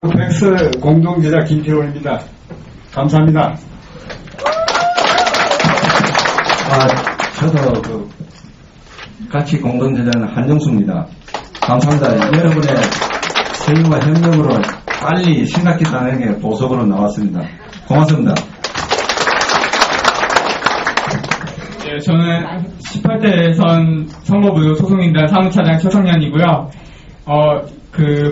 팩스 공동제작 김필원입니다. 감사합니다. 저도 같이 공동제작하는 한정수입니다. 감사합니다. 여러분의 세임과 협력으로 빨리 신학기단에게 보석으로 나왔습니다. 고맙습니다. 네, 저는 18대 선 선거부 소속인단 사무차장 최성년이고요.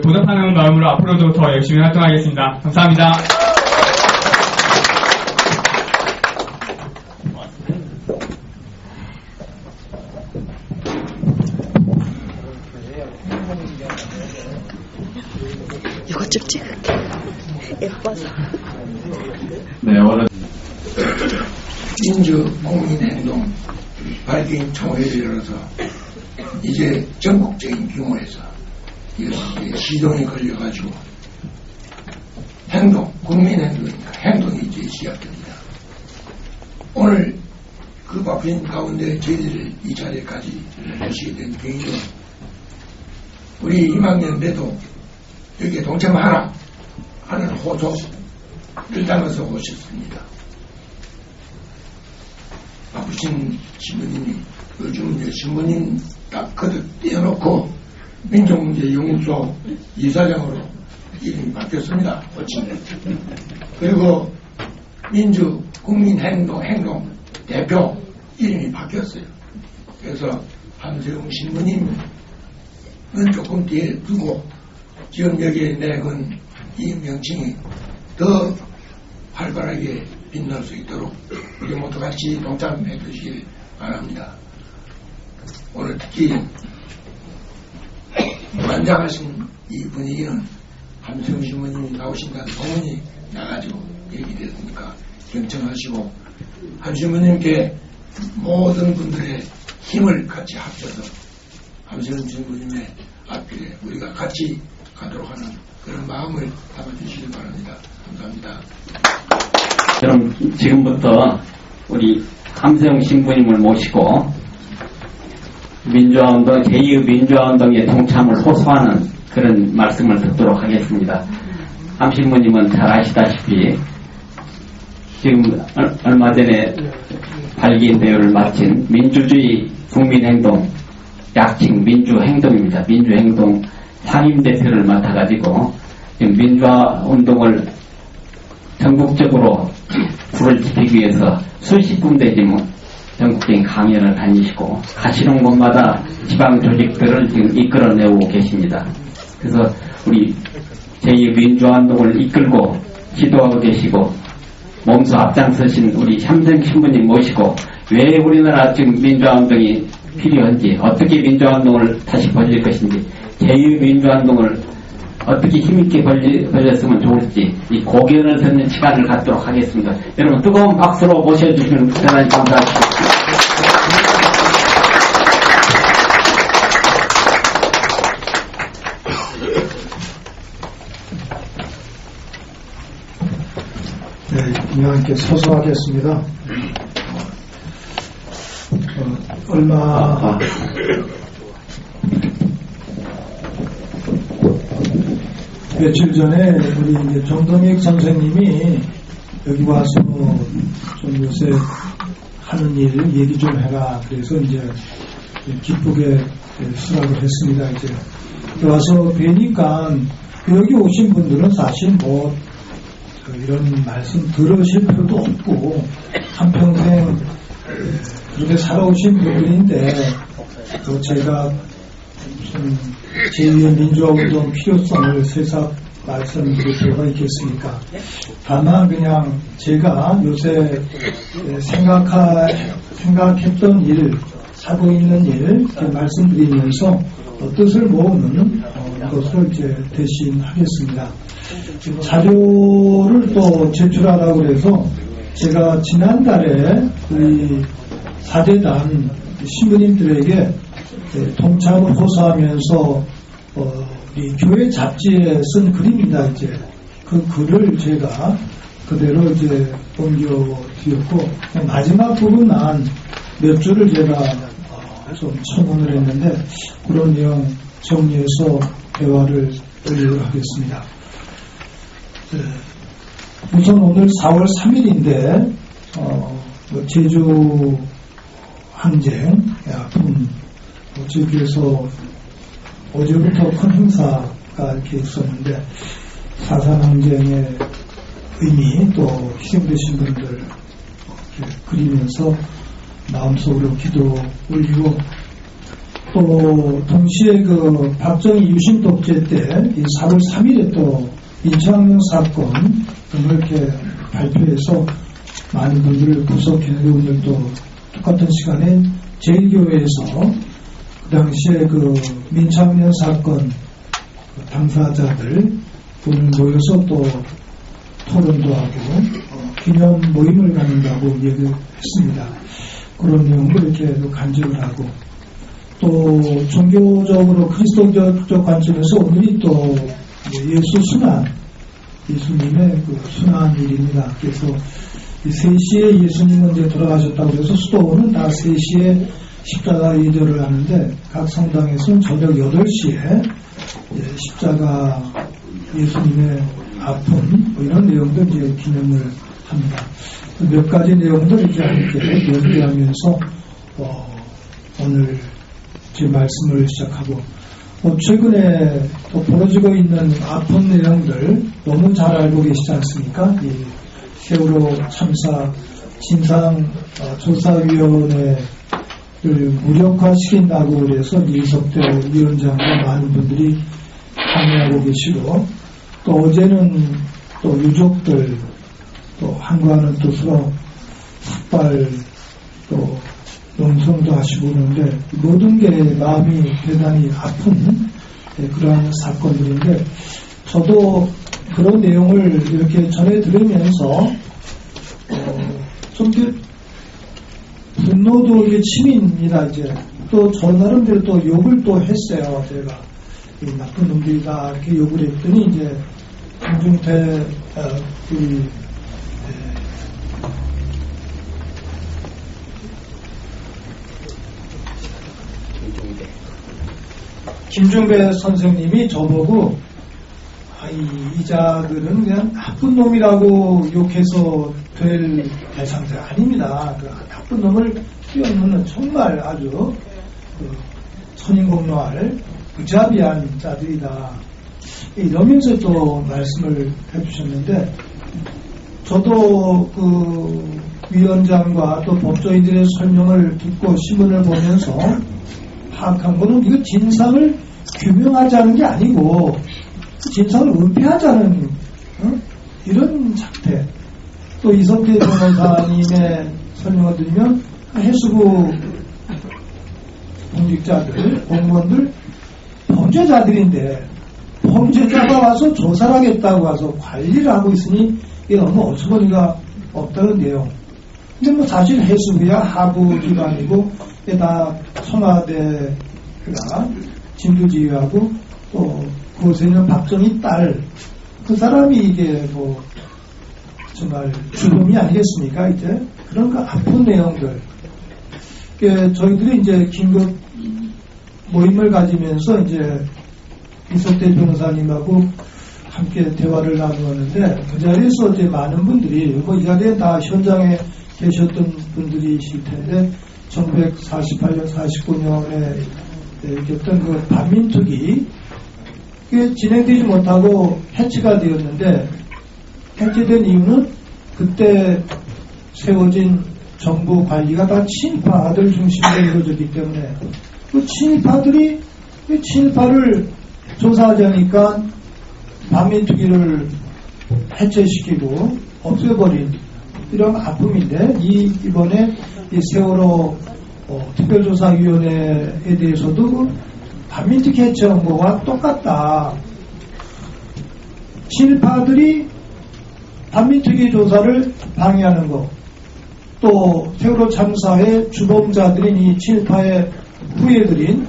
보답하는 마음으로 앞으로도 더 열심히 활동하겠습니다. 감사합니다. 이거 좀 찍을게. 예뻐서. 네, 오늘 민주공민행동 발기인 총회를 열어서 이제 전국적인 규모에서 이게 시동이 걸려가지고 국민행동이니까 행동이 이제 시작됩니다. 오늘 그 바쁜 가운데 저희들을 이 자리까지 모시게 된 계기는 우리 2학년 때도 여기에 동참하라 하는 호소를 담아서 오셨습니다. 바쁘신 신부님이 요즘은 신부님 딱 거듭 떼어놓고 민족문제연구소 이사장으로 이름이 바뀌었습니다. 그리고 민주국민행동 대표 이름이 바뀌었어요. 그래서 함세웅 신부님은 조금 뒤에 두고 지금 여기에 내건 이 명칭이 더 활발하게 빛날 수 있도록 우리 모두 같이 동참해 주시길 바랍니다. 오늘 특히 완장하신 이 분위기는 함세웅 신부님이 나오신다는 소문이 나가지고 얘기됐으니까 경청하시고 함 신부님께 모든 분들의 힘을 같이 합쳐서 함세웅 신부님의 앞길에 우리가 같이 가도록 하는 그런 마음을 담아주시길 바랍니다. 감사합니다. 그럼 지금부터 우리 함세웅 신부님을 모시고 민주화운동, 제2의 민주화운동에 동참을 호소하는 그런 말씀을 듣도록 하겠습니다. 함 신부님은 잘 아시다시피 지금 얼마 전에 발기인 대회를 마친 민주주의 국민행동, 약칭 민주행동입니다. 민주행동 상임대표를 맡아가지고 지금 민주화운동을 전국적으로 불을 지피기 위해서 수십 군데 지금 전국적인 강연을 다니시고 가시는 곳마다 지방 조직들을 지금 이끌어내고 계십니다. 그래서 우리 제2 민주화운동을 이끌고 지도하고 계시고 몸소 앞장서신 우리 함세웅 신부님 모시고 왜 우리나라 지금 민주화운동이 필요한지, 어떻게 민주화운동을 다시 벌릴 것인지, 제2 민주화운동을 어떻게 힘있게 벌렸으면 좋을지 이 고견을 듣는 시간을 갖도록 하겠습니다. 여러분 뜨거운 박수로 모셔주시면 대단히 감사하겠습니다. 네, 김영환께 소소하겠습니다. 얼마 며칠 전에 우리 이제 정동익 선생님이 여기 와서 좀 요새 하는 일 얘기 좀 해라. 그래서 이제 기쁘게 수락을 했습니다. 이제 와서 뵈니까 여기 오신 분들은 사실 뭐 이런 말씀 들으실 필요도 없고 한평생 그렇게 살아오신 분들인데 또 제가 무슨 제2의 민주화운동 필요성을 세상 말씀드릴 필요가 있겠습니까? 다만 그냥 제가 요새 생각했던 일, 하고 있는 일 말씀드리면서 뜻을 모으는 것을 이제 대신 하겠습니다. 자료를 또 제출하라고 그래서 제가 지난달에 우리 4대단 신부님들에게 동참을 호소하면서 이 교회 잡지에 쓴 글입니다. 이제 그 글을 제가 그대로 이제 옮겨드렸고 마지막 부분만 몇 줄을 제가 좀 첨언을 했는데 그런 내용 정리해서 대화를 올리도록 하겠습니다. 우선 오늘 4월 3일인데 제주 항쟁 아픔 제주에서 어제부터 큰 행사가 이렇게 있었는데 4.3 항쟁의 의미 또 희생되신 분들 그리면서 마음속으로 기도 올리고 또 동시에 그 박정희 유신 독재 때 이 4월 3일에 또 인천항명 사건 이렇게 발표해서 많은 분들을 구속했는데 오늘도 똑같은 시간에 제1교회에서 그 당시에 그 민창년 사건 당사자들 오늘 모여서 또 토론도 하고 기념 모임을 갖는다고 얘기를 했습니다. 그런 내용을 이렇게 간증을 하고 또 종교적으로 그리스도적 관점에서 오늘이 또 예수 순환 예수님의 그 순환일입니다. 그래서 3시에 예수님은 이제 돌아가셨다고 해서 수도원은 다 3시에 십자가 예절을 하는데 각 성당에서는 저녁 8시에 십자가 예수님의 아픔 이런 내용들 이제 기념을 합니다. 몇 가지 내용들 이렇게 함께 연대하면서 오늘 제 말씀을 시작하고 최근에 또 벌어지고 있는 아픈 내용들 너무 잘 알고 계시지 않습니까? 이 세월호 참사 진상조사위원회를 무력화시킨다고 그래서 이석대 위원장과 많은 분들이 항의하고 계시고 또 어제는 또 유족들 또 한가하는 뜻으로 삭발 또 농성도 하시고 그러는데 모든 게 마음이 대단히 아픈 그러한 사건들인데 저도 그런 내용을 이렇게 전해 들으면서 좀 분노도 이게 치밀입니다. 이제 또 저 나름대로 또 욕을 또 했어요. 제가 이 나쁜 놈들이다 이렇게 욕을 했더니 이제 김중태 우리 김중배 선생님이 저보고 이 자들은 그냥 나쁜 놈이라고 욕해서 될 대상자 아닙니다. 그 나쁜 놈을 끼얹는 정말 아주 선인공노할 무자비한 자들이다. 이러면서 또 말씀을 해주셨는데 저도 그 위원장과 또 법조인들의 설명을 듣고 신문을 보면서 파악한 거는 이거 진상을 규명하자는 게 아니고 진상을 은폐하자는 이런 작태. 또 이석태 변호사님의 설명을 드리면 해수부 공직자들, 공무원들 범죄자들인데 범죄자가 와서 조사를 하겠다고 와서 관리를 하고 있으니 이게 너무 어처구니가 없다는 내용. 근데 뭐 사실 해수부야 하부 기관이고 다 청와대가 진두지휘하고 또 그곳에 있는 박정희 딸 그 사람이 이게 뭐 정말 주범이 아니겠습니까? 이제 그런 그 아픈 내용들. 저희들이 이제 긴급 모임을 가지면서 이제 이석대 변호사님하고 함께 대화를 나누었는데 그 자리에서 이제 많은 분들이 뭐 이 자리에 다 현장에 계셨던 분들이실 텐데 1948년, 49년에 있었던 그 반민특위 그게 진행되지 못하고 해체가 되었는데 해체된 이유는 그때 세워진 정부 관리가 다 친일파들 중심으로 이루어졌기 때문에 그 친일파들이 그 친일파를 조사하자니까 반민특위를 해체시키고 없애버린 이런 아픔인데 이번에 이 세월호 특별조사위원회에 대해서도 반민특위 해체한 거와 똑같다. 친일파들이 반민특위 조사를 방해하는 거, 또 세월호 참사의 주범자들인 이 친일파의 후예들인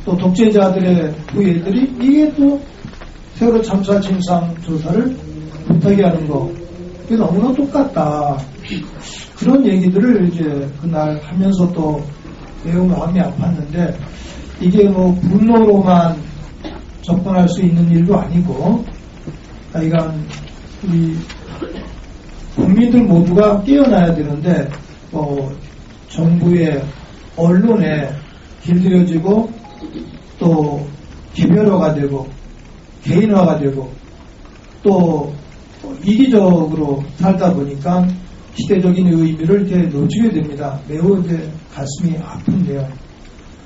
또 독재자들의 후예들이 이게 또 세월호 참사 진상 조사를 못하게 하는 거, 이게 너무나 똑같다. 그런 얘기들을 이제 그날 하면서 또 매우 마음이 아팠는데 이게 뭐 분노로만 접근할 수 있는 일도 아니고 하여간 우리 국민들 모두가 깨어나야 되는데 정부의 언론에 길들여지고 또 개별화가 되고 개인화가 되고 또 이기적으로 살다 보니까 시대적인 의미를 이렇게 놓치게 됩니다. 매우 이제 가슴이 아픈데요.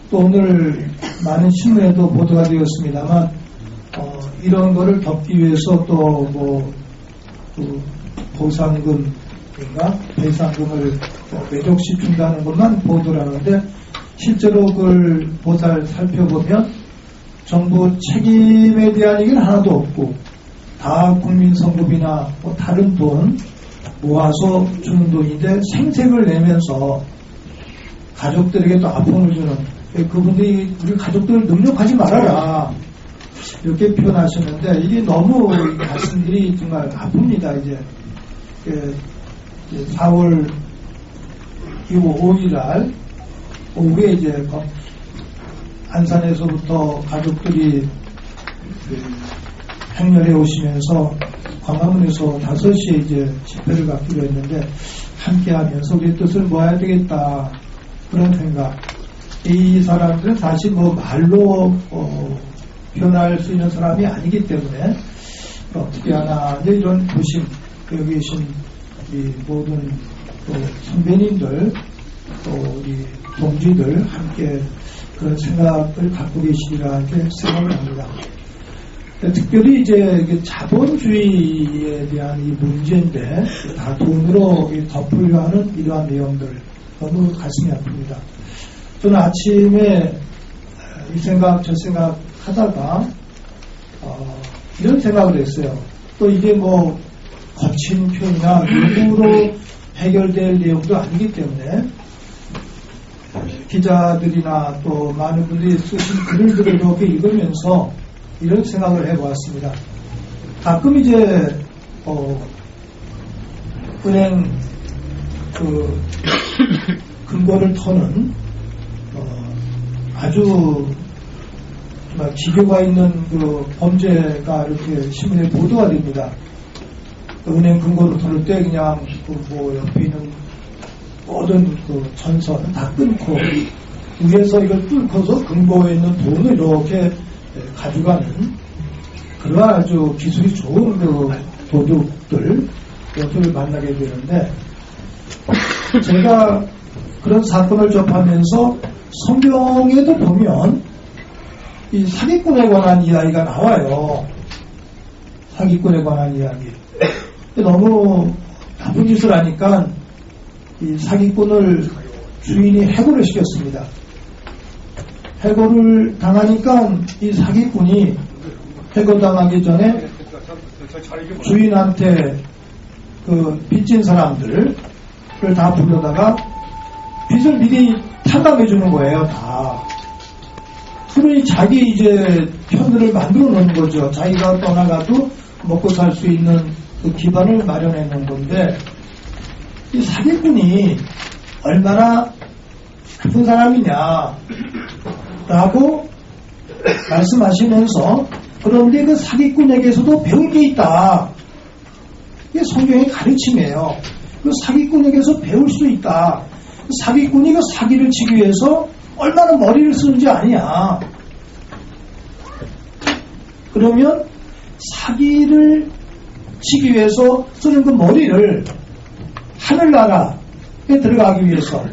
또 오늘 많은 신문에도 보도가 되었습니다만 이런 거를 덮기 위해서 또 보상금인가 배상금을 매족시킨다는 것만 보도를 하는데 실제로 그걸 보살 살펴보면 정부 책임에 대한 얘기는 하나도 없고 다 국민 성급이나 다른 돈 모아서 주는 돈인데 생색을 내면서 가족들에게 또 아픔을 주는 그분들이 우리 가족들을 능력하지 말아라 이렇게 표현하셨는데 이게 너무 말씀들이 정말 아픕니다. 이제 4월 5일 날 오후에 이제 안산에서부터 가족들이 행렬해 오시면서 광화문에서 5시에 이제 집회를 갖기로 했는데 함께 하면서 우리의 뜻을 모아야 되겠다 그런 생각. 이 사람들은 사실 말로 표현할 수 있는 사람이 아니기 때문에 어떻게 하나 이제 이런 도심 여기 계신 이 모든 또 선배님들 또 우리 동지들 함께 그런 생각을 갖고 계시리라 이렇게 생각을 합니다. 특별히 이제 자본주의에 대한 이 문제인데 다 돈으로 덮으려 하는 이러한 내용들 너무 가슴이 아픕니다. 저는 아침에 이 생각 저 생각 하다가 이런 생각을 했어요. 또 이게 거친 표현이나 일부로 해결될 내용도 아니기 때문에 기자들이나 또 많은 분들이 쓰신 글들을 이렇게 읽으면서 이런 생각을 해보았습니다. 가끔 이제 은행 금고를 터는 아주 기교가 있는 범죄가 이렇게 신문에 보도가 됩니다. 은행 금고를 털을 때 그냥 옆에 있는 모든 전선 다 끊고 위에서 이걸 뚫고서 금고에 있는 돈을 이렇게 가져가는 그런 아주 기술이 좋은 도둑들 이것을 만나게 되는데 제가 그런 사건을 접하면서 성경에도 보면 이 사기꾼에 관한 이야기가 나와요. 사기꾼에 관한 이야기. 너무 나쁜 짓을 하니까 이 사기꾼을 주인이 해고를 시켰습니다. 해고를 당하니까 이 사기꾼이 해고당하기 전에 주인한테 빚진 사람들을 다 불러다가 빚을 미리 탕감해 주는 거예요. 다. 그러니 자기 이제 편들을 만들어 놓은 거죠. 자기가 떠나가도 먹고 살 수 있는 그 기반을 마련해 놓은 건데 이 사기꾼이 얼마나 나쁜 사람이냐 라고 말씀하시면서 그런데 그 사기꾼에게서도 배울 게 있다. 이게 성경의 가르침이에요. 그 사기꾼에게서 배울 수 있다. 사기꾼이 그 사기를 치기 위해서 얼마나 머리를 쓰는지 아니야. 그러면 사기를 치기 위해서 쓰는 그 머리를 하늘나라에 들어가기 위해서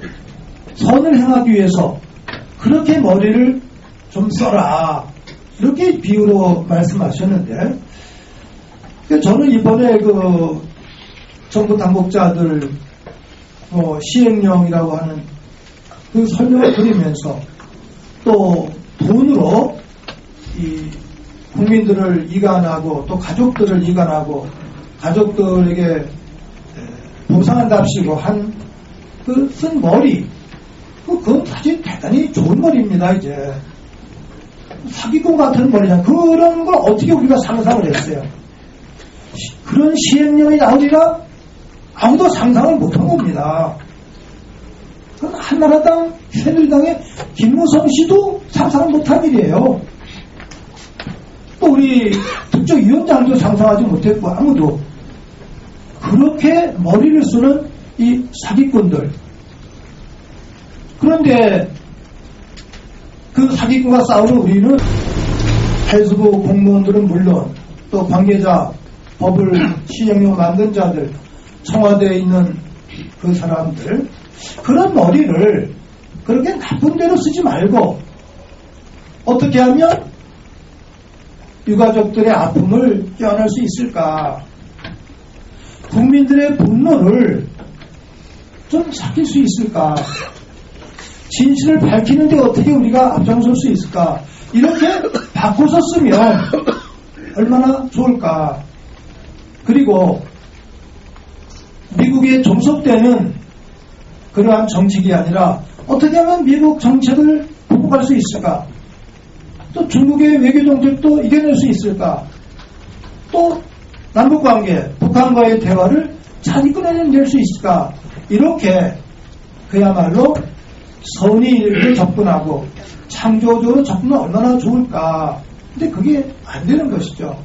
선을 행하기 위해서 그렇게 머리를 좀 써라. 이렇게 비유로 말씀하셨는데 저는 이번에 정부 당국자들 시행령이라고 하는 그 설명을 드리면서 또 돈으로 이 국민들을 이간하고 또 가족들을 이간하고 가족들에게 보상한답시고 한 쓴 머리 그건 사실 대단히 좋은 머리입니다. 이제 사기꾼 같은 머리잖아. 그런 걸 어떻게 우리가 상상을 했어요. 그런 시행령이 나오리라 아무도 상상을 못한 겁니다. 한나라당 새누리당의 김무성 씨도 상상을 못한 일이에요. 또 우리 국정위원장도 상상하지 못했고 아무도. 그렇게 머리를 쓰는 이 사기꾼들. 그런데 그 사기꾼과 싸우는 우리는 해수부 공무원들은 물론 또 관계자, 법을 시행령 만든 자들, 청와대에 있는 그 사람들, 그런 머리를 그렇게 나쁜 대로 쓰지 말고 어떻게 하면 유가족들의 아픔을 껴안을 수 있을까? 국민들의 분노를 좀 삭힐 수 있을까? 진실을 밝히는데 어떻게 우리가 앞장설 수 있을까? 이렇게 바꿔서 쓰면 얼마나 좋을까? 그리고 미국에 종속되는 그러한 정책이 아니라 어떻게 하면 미국 정책을 극복할 수 있을까? 또 중국의 외교 정책도 이겨낼 수 있을까? 또 남북관계, 북한과의 대화를 잘 이끌어낼 수 있을까? 이렇게 그야말로 선의를 접근하고 창조적으로 접근하면 얼마나 좋을까? 근데 그게 안 되는 것이죠.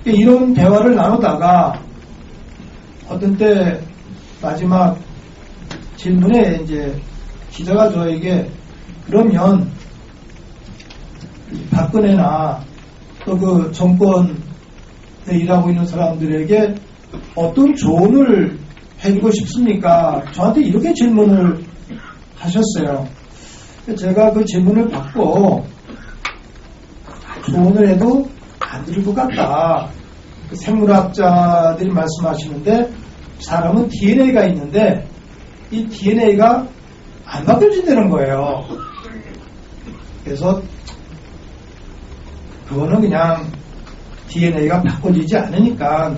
이런 대화를 나누다가 어떤 때 마지막 질문에 이제 기자가 저에게 그러면 박근혜나 또 그 정권에 일하고 있는 사람들에게 어떤 조언을 해주고 싶습니까? 저한테 이렇게 질문을 하셨어요. 제가 그 질문을 받고 조언을 해도 안 들을 것 같다. 그 생물학자들이 말씀하시는데 사람은 DNA가 있는데 이 DNA가 안 바뀌어진다는 거예요. 그래서 그거는 그냥 DNA가 바꿔지지 않으니까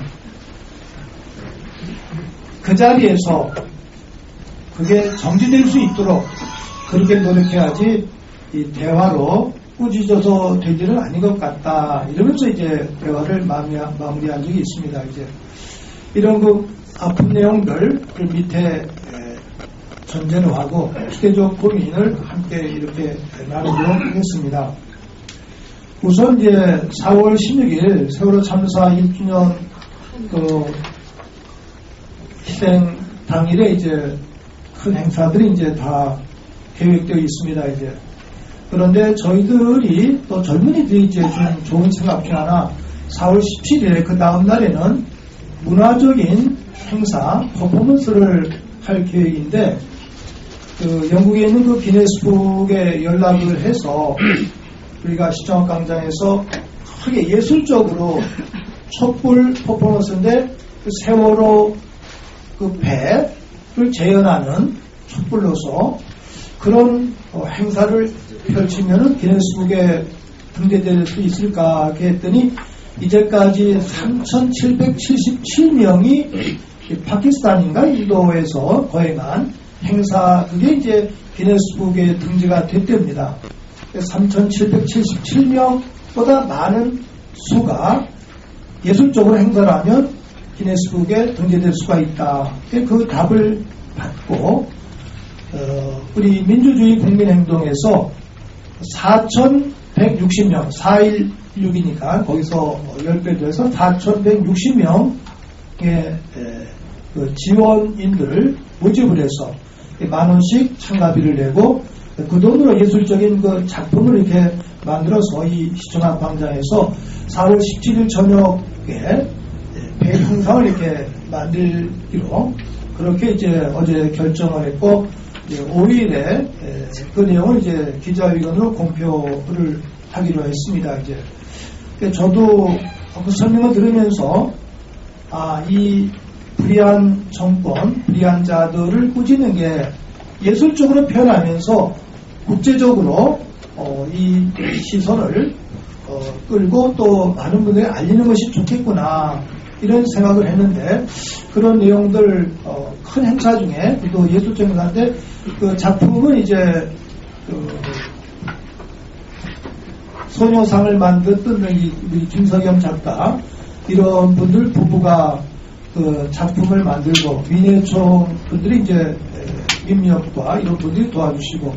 그 자리에서 그게 정지될 수 있도록 그렇게 노력해야지 이 대화로 꾸짖어서 될 일은 아닌 것 같다. 이러면서 이제 대화를 마무리한 적이 있습니다. 이제 이런 그 아픈 내용들 그 밑에 전제로 하고 시대적 고민을 함께 이렇게 나누도록 하겠습니다. 우선 이제 4월 16일 세월호 참사 1주년 그 희생 당일에 이제 큰 행사들이 이제 다 계획되어 있습니다. 이제 그런데 저희들이 또 젊은이들이 이제 좀 좋은 생각 중 하나 4월 17일에 그 다음 날에는 문화적인 행사 퍼포먼스를 할 계획인데 그 영국에 있는 그 기네스북에 연락을 해서 우리가 시청광장에서 크게 예술적으로 촛불 퍼포먼스인데 그 세월호 그 배를 재현하는 촛불로서 그런 행사를 펼치면은 기네스북에 등재될 수 있을까 이렇게 했더니 이제까지 3,777명이 파키스탄인가 인도에서 거행한 행사 그게 이제 기네스북에 등재가 됐답니다. 3,777명보다 많은 수가 예술적으로 행사를 하면 기네스북에 등재될 수가 있다. 그 답을 받고 우리 민주주의 국민행동에서 4,160명 416이니까 거기서 10배 돼서 4,160명의 그 지원인들을 모집을 해서 10,000원씩 참가비를 내고 그 돈으로 예술적인 그 작품을 이렇게 만들어서 이 시청학 광장에서 4월 17일 저녁에 배 형상을 이렇게 만들기로 그렇게 이제 어제 결정을 했고 5일에 그 내용을 이제 기자회견으로 공표를 하기로 했습니다. 이제 저도 그 설명을 들으면서 이 불의한 정권, 불의한 자들을 꾸짖는 게 예술적으로 표현하면서 국제적으로 이 시선을 끌고 또 많은 분들이 알리는 것이 좋겠구나 이런 생각을 했는데 그런 내용들 큰 행사 중에 또 예술적인 건데 그 작품은 이제 소녀상을 만들었던 우리 김석영 작가 이런 분들 부부가 그 작품을 만들고 민예총 분들이 이제 민미업과 이런 분들이 도와주시고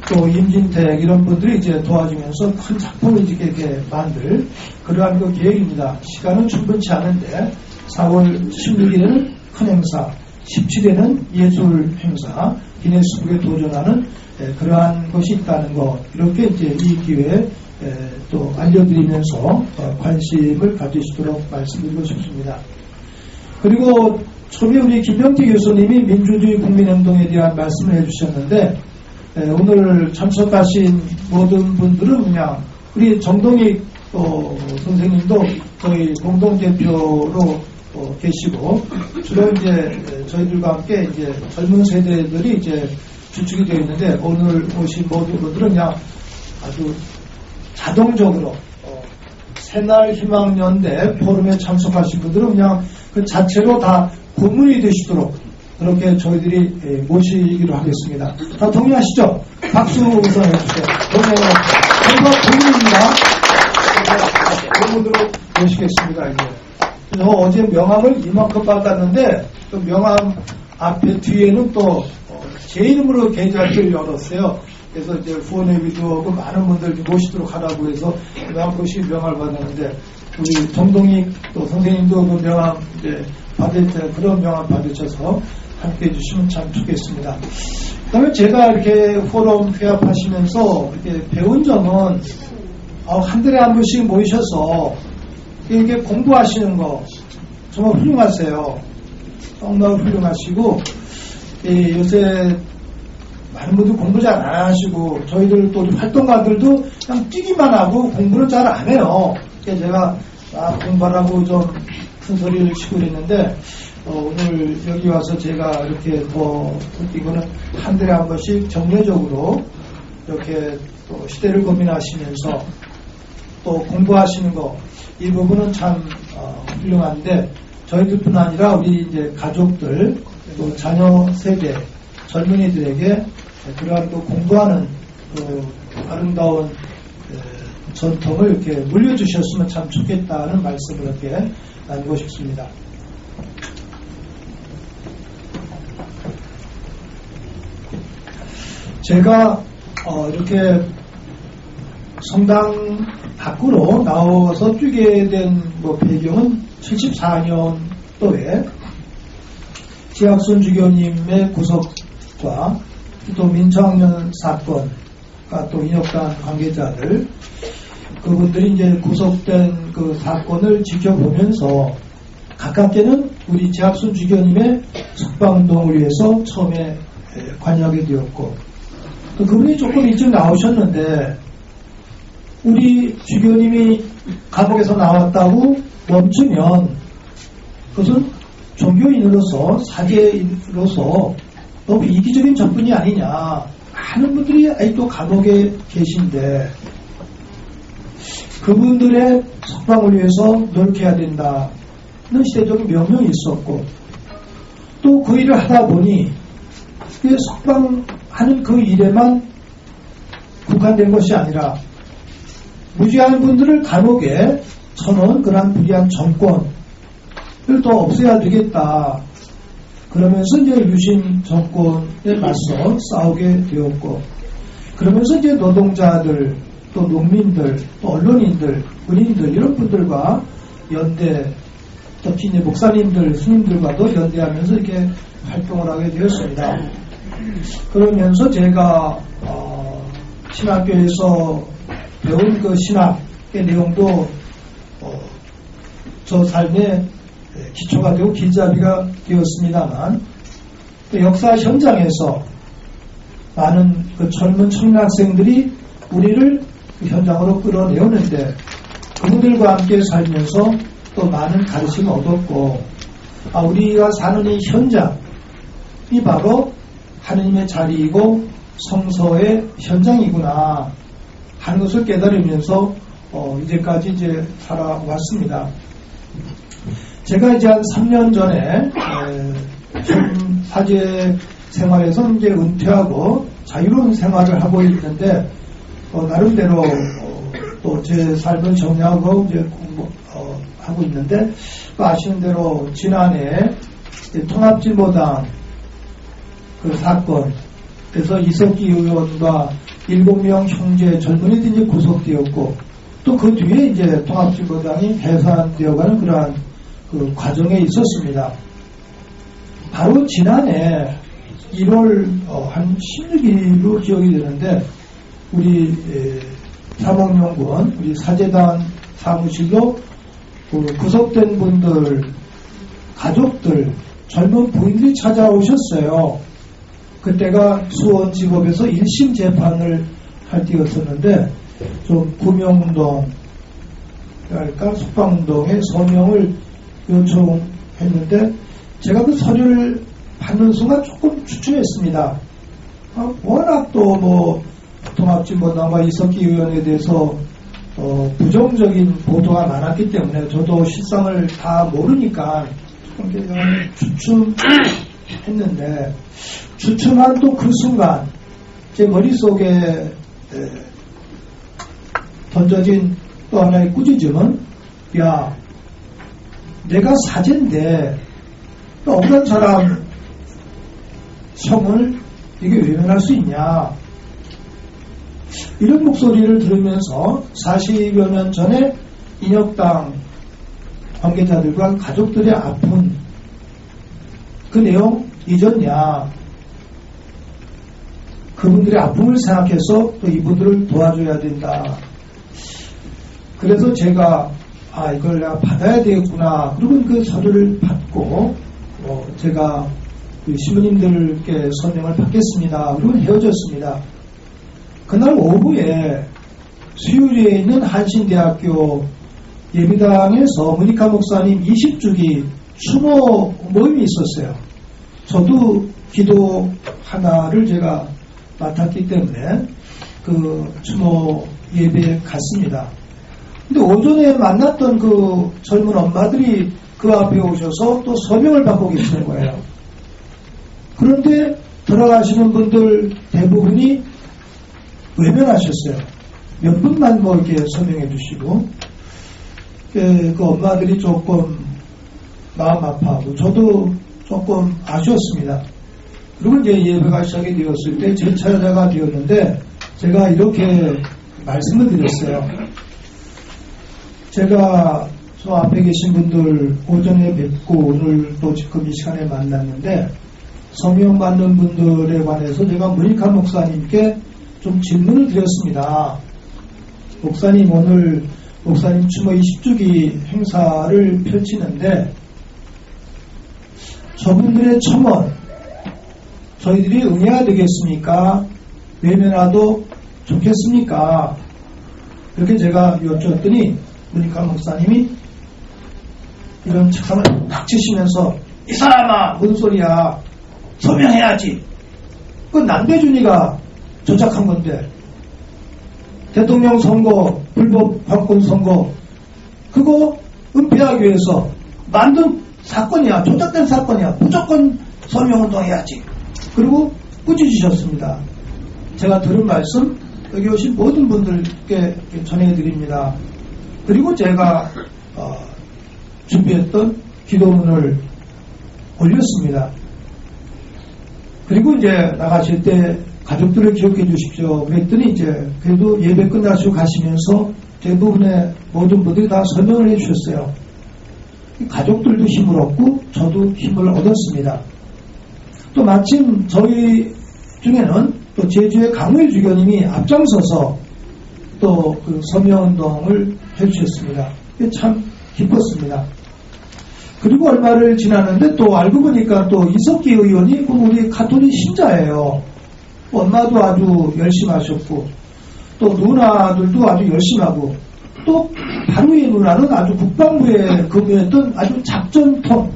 또 임진택 이런 분들이 이제 도와주면서 큰 작품을 이렇게 만들 그러한 그 계획입니다. 시간은 충분치 않은데 4월 16일에는 큰 행사, 17일에는 예술 행사, 기네스북에 도전하는 그러한 것이 있다는 것, 이렇게 이제 이 기회에 또 알려드리면서 관심을 가지시도록 말씀드리고 싶습니다. 그리고 처음에 우리 김병태 교수님이 민주주의 국민행동에 대한 말씀을 해주셨는데 오늘 참석하신 모든 분들은 그냥 우리 정동익 선생님도 저희 공동대표로 계시고 주로 이제 저희들과 함께 이제 젊은 세대들이 이제 주축이 되어 있는데 오늘 오신 모든 분들은 그냥 아주 자동적으로 새날희망연대 포럼에 참석하신 분들은 그냥 그 자체로 다 고문이 되시도록 그렇게 저희들이 모시기로 하겠습니다. 다 동의하시죠? 박수 우선 해주세요. 정말 고문입니다. 고문으로 모시겠습니다. 이제. 어제 명함을 이만큼 받았는데 그 명함 앞에 뒤에는 또 제 이름으로 계좌를 열었어요. 그래서 이제 후원회 위도하고 많은 분들 모시도록 하라고 해서 한 번씩 명함을 받았는데 우리 정동익 또 선생님도 그 명함 이제 받을 때 그런 명함 받으셔서 함께 해주시면 참 좋겠습니다. 그다음에 제가 이렇게 포럼 회합하시면서 이렇게 배운 점은 한 달에 한 번씩 모이셔서 이렇게 공부하시는 거 정말 훌륭하세요. 정말 훌륭하시고 요새 많은 분들 공부 잘 안 하시고 저희들 또 활동가들도 그냥 뛰기만 하고 공부는 잘 안 해요. 그래서 제가 공부하라고 좀 큰 소리를 치고 그랬는데 오늘 여기 와서 제가 이렇게 이거는 한 달에 한 번씩 정례적으로 이렇게 또 시대를 고민하시면서 또 공부하시는 거 이 부분은 참 훌륭한데 저희들뿐 아니라 우리 이제 가족들 또 자녀 세대 젊은이들에게 그러한 또 공부하는 그 아름다운 전통을 이렇게 물려주셨으면 참 좋겠다는 말씀을 이렇게 나누고 싶습니다. 제가 이렇게 성당 밖으로 나와서 뛰게 된 배경은 74년도에 지학순 주교님의 구속과 또 민청학년 사건과 또 인혁단 관계자들 그분들이 이제 구속된 그 사건을 지켜보면서 가깝게는 우리 지학순 주교님의 석방운동을 위해서 처음에 관여하게 되었고 또 그분이 조금 일찍 나오셨는데 우리 주교님이 감옥에서 나왔다고 멈추면 그것은 종교인으로서 사제인으로서 너무 이기적인 접근이 아니냐. 많은 분들이 아직도 감옥에 계신데 그분들의 석방을 위해서 노력해야 된다는 시대적인 명령이 있었고 또 그 일을 하다 보니 그 석방하는 그 일에만 국한된 것이 아니라 무죄한 분들을 감옥에 쳐놓은 그러한 불의한 정권을 또 없애야 되겠다. 그러면서 이제 유신 정권에 맞서 싸우게 되었고, 그러면서 이제 노동자들, 또 농민들, 또 언론인들, 군인들 이런 분들과 연대, 특히 이제 목사님들, 스님들과도 연대하면서 이렇게 활동을 하게 되었습니다. 그러면서 제가 신학교에서 배운 그 신학의 내용도 저 삶의 기초가 되고 길잡이가 되었습니다만 또 역사 현장에서 많은 그 젊은 청년학생들이 우리를 그 현장으로 끌어내오는데 그분들과 함께 살면서 또 많은 가르침을 얻었고 우리가 사는 이 현장이 바로 하느님의 자리이고 성서의 현장이구나 하는 것을 깨달으면서 이제까지 이제 살아왔습니다. 제가 이제 한 3년 전에 사제 생활에서 이제 은퇴하고 자유로운 생활을 하고 있는데 나름대로 또 제 삶을 정리하고 이제 공부하고 있는데 또 아시는 대로 지난해 통합진보당 그 사건 그래서 이석기 의원과 7명 형제 젊은이들이 이제 구속되었고, 또 그 뒤에 이제 통합진보당이 해산되어가는 그러한 그 과정에 있었습니다. 바로 지난해 1월 한 16일로 기억이 되는데, 우리 사목연구원, 우리 사재단 사무실로 그 구속된 분들, 가족들, 젊은 부인들이 찾아오셨어요. 그때가 수원지법에서 1심 재판을 할 때였었는데, 좀 구명운동, 그러니까 숙방운동에 서명을 요청했는데, 제가 그 서류를 받는 순간 조금 주춤했습니다. 워낙 또 뭐 통합진보당과 이석기 의원에 대해서 부정적인 보도가 많았기 때문에 저도 실상을 다 모르니까 조금 주춤했는데, 주춤한 또 그 순간 제 머릿속에 던져진 또 하나의 꾸짖음은, 야, 내가 사제인데 억울한 사람 성을 이게 외면할 수 있냐, 이런 목소리를 들으면서 40여 년 전에 인혁당 관계자들과 가족들의 아픈 그 내용 잊었냐, 그분들의 아픔을 생각해서 또 이분들을 도와줘야 된다. 그래서 제가 이걸 내가 받아야 되겠구나. 그리고 그 서류를 받고 제가 신부님들께 서명을 받겠습니다. 그리고 헤어졌습니다. 그날 오후에 수유리에 있는 한신대학교 예비당에서 문익환 목사님 20주기 추모 모임이 있었어요. 저도 기도 하나를 제가 맡았기 때문에 그 추모 예배에 갔습니다. 근데 오전에 만났던 그 젊은 엄마들이 그 앞에 오셔서 또 서명을 받고 계시는 거예요. 그런데 들어가시는 분들 대부분이 외면하셨어요. 몇 분만 뭐 이렇게 서명해 주시고, 그 엄마들이 조금 마음 아파하고 저도 조금 아쉬웠습니다. 그리고 이제 예배가 시작이 되었을 때 제 차례가 되었는데, 제가 이렇게 말씀을 드렸어요. 제가 저 앞에 계신 분들 오전에 뵙고 오늘 또 지금 이 시간에 만났는데, 서명 받는 분들에 관해서 제가 문익환 목사님께 좀 질문을 드렸습니다. 목사님, 오늘 목사님 추모 20주기 행사를 펼치는데 저분들의 첨언 저희들이 응해야 되겠습니까? 외면하도 좋겠습니까? 이렇게 제가 여쭈었더니 문익환 목사님이 이런 책상을 탁 치시면서, 이 사람아, 무슨 소리야, 서명해야지. 그건 남대준이가 조작한 건데, 대통령 선거, 불법 관권 선거, 그거 은폐하기 위해서 만든 사건이야, 조작된 사건이야, 무조건 서명운동 해야지. 그리고 꾸짖으셨습니다. 제가 들은 말씀 여기 오신 모든 분들께 전해드립니다. 그리고 제가 준비했던 기도문을 올렸습니다. 그리고 이제 나가실 때 가족들을 기억해 주십시오. 그랬더니 이제 그래도 예배 끝나시고 가시면서 대부분의 모든 분들이 다 설명을 해 주셨어요. 가족들도 힘을 얻고 저도 힘을 얻었습니다. 또 마침 저희 중에는 또 제주의 강우일 주교님이 앞장서서 또 그 서명운동을 해 주셨습니다. 참 기뻤습니다. 그리고 얼마를 지났는데 또 알고 보니까 또 이석기 의원이 우리 가톨릭 신자예요. 엄마도 아주 열심히 하셨고, 또 누나들도 아주 열심히 하고, 또 바로의 누나는 아주 국방부에 근무했던 아주 작전통,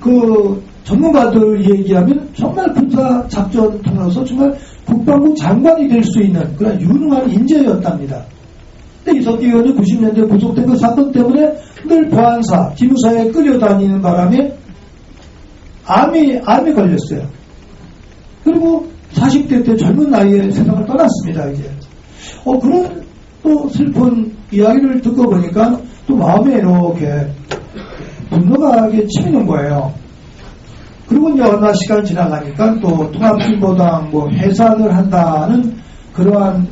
그 전문가들 얘기하면 정말 군사 작전통으로서 정말 국방부 장관이 될 수 있는 그런 유능한 인재였답니다. 근데 이석기 의원이 90년대 구속된 그 사건 때문에 늘 보안사, 기무사에 끌려다니는 바람에 암이 걸렸어요. 그리고 40대 때 젊은 나이에 세상을 떠났습니다, 이제. 그런 또 슬픈 이야기를 듣고 보니까 또 마음에 이렇게 분노가 치미는 거예요. 그리고 이제 얼마 시간 지나가니까 또 통합진보당 해산을 한다는 그러한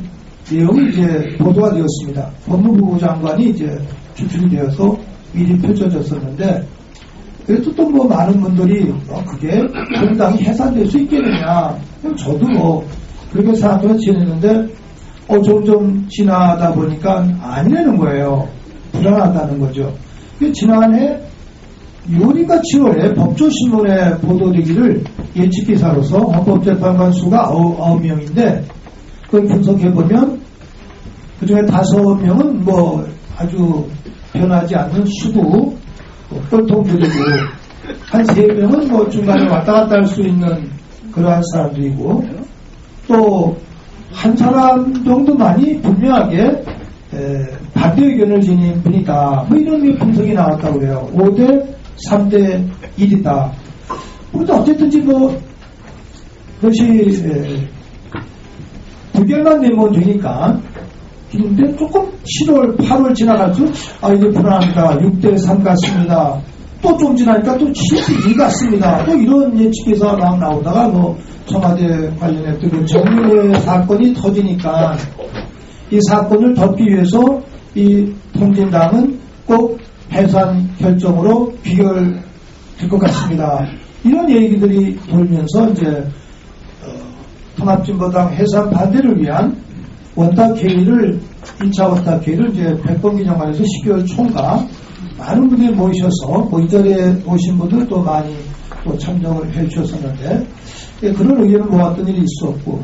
내용이 이제 보도가 되었습니다. 법무부 장관이 이제 추출이 되어서 미리 펼쳐졌었는데, 그래도 또 뭐 많은 분들이 그게 정당이 해산될 수 있겠느냐. 저도 뭐 그렇게 생각을 지냈는데 점점 지나다 보니까 아니라는 거예요. 불안하다는 거죠. 지난해 6월인가 7월에 법조신문에 보도되기를 예측기사로서 헌법재판관 수가 9명인데 그걸 분석해보면 그중에 5명은 뭐 아주 변하지 않는 수구 꼴통들이고 한 3명은 뭐 중간에 왔다 갔다 할 수 있는 그러한 사람들이고 또 한 사람 정도만이 분명하게 반대 의견을 지닌 분이다. 뭐 이런 분석이 나왔다고 해요. 5대 3대 1이다. 그런데 어쨌든지 뭐 그것이 9개월만 내면 되니까 근데 조금 7월 8월 지나갈수록 이제 불안합니다. 6대 3 같습니다. 또 좀 지나니까 또 7대 2 같습니다. 또 이런 예측에서 나오다가 뭐 청와대 관련했던 그 정유회 사건이 터지니까 이 사건을 덮기 위해서 이 통진당은 꼭 해산 결정으로 귀결될 것 같습니다. 이런 얘기들이 돌면서 이제 통합진보당 해산 반대를 위한 원탁회의를 1차 원탁회의를 이제 백범기념관에서 12월 초인가 많은 분들이 모이셔서 뭐 이 자리에 오신 분들 또 많이 또 참석을 해 주셨었는데 그런 의견을 모았던 일이 있었고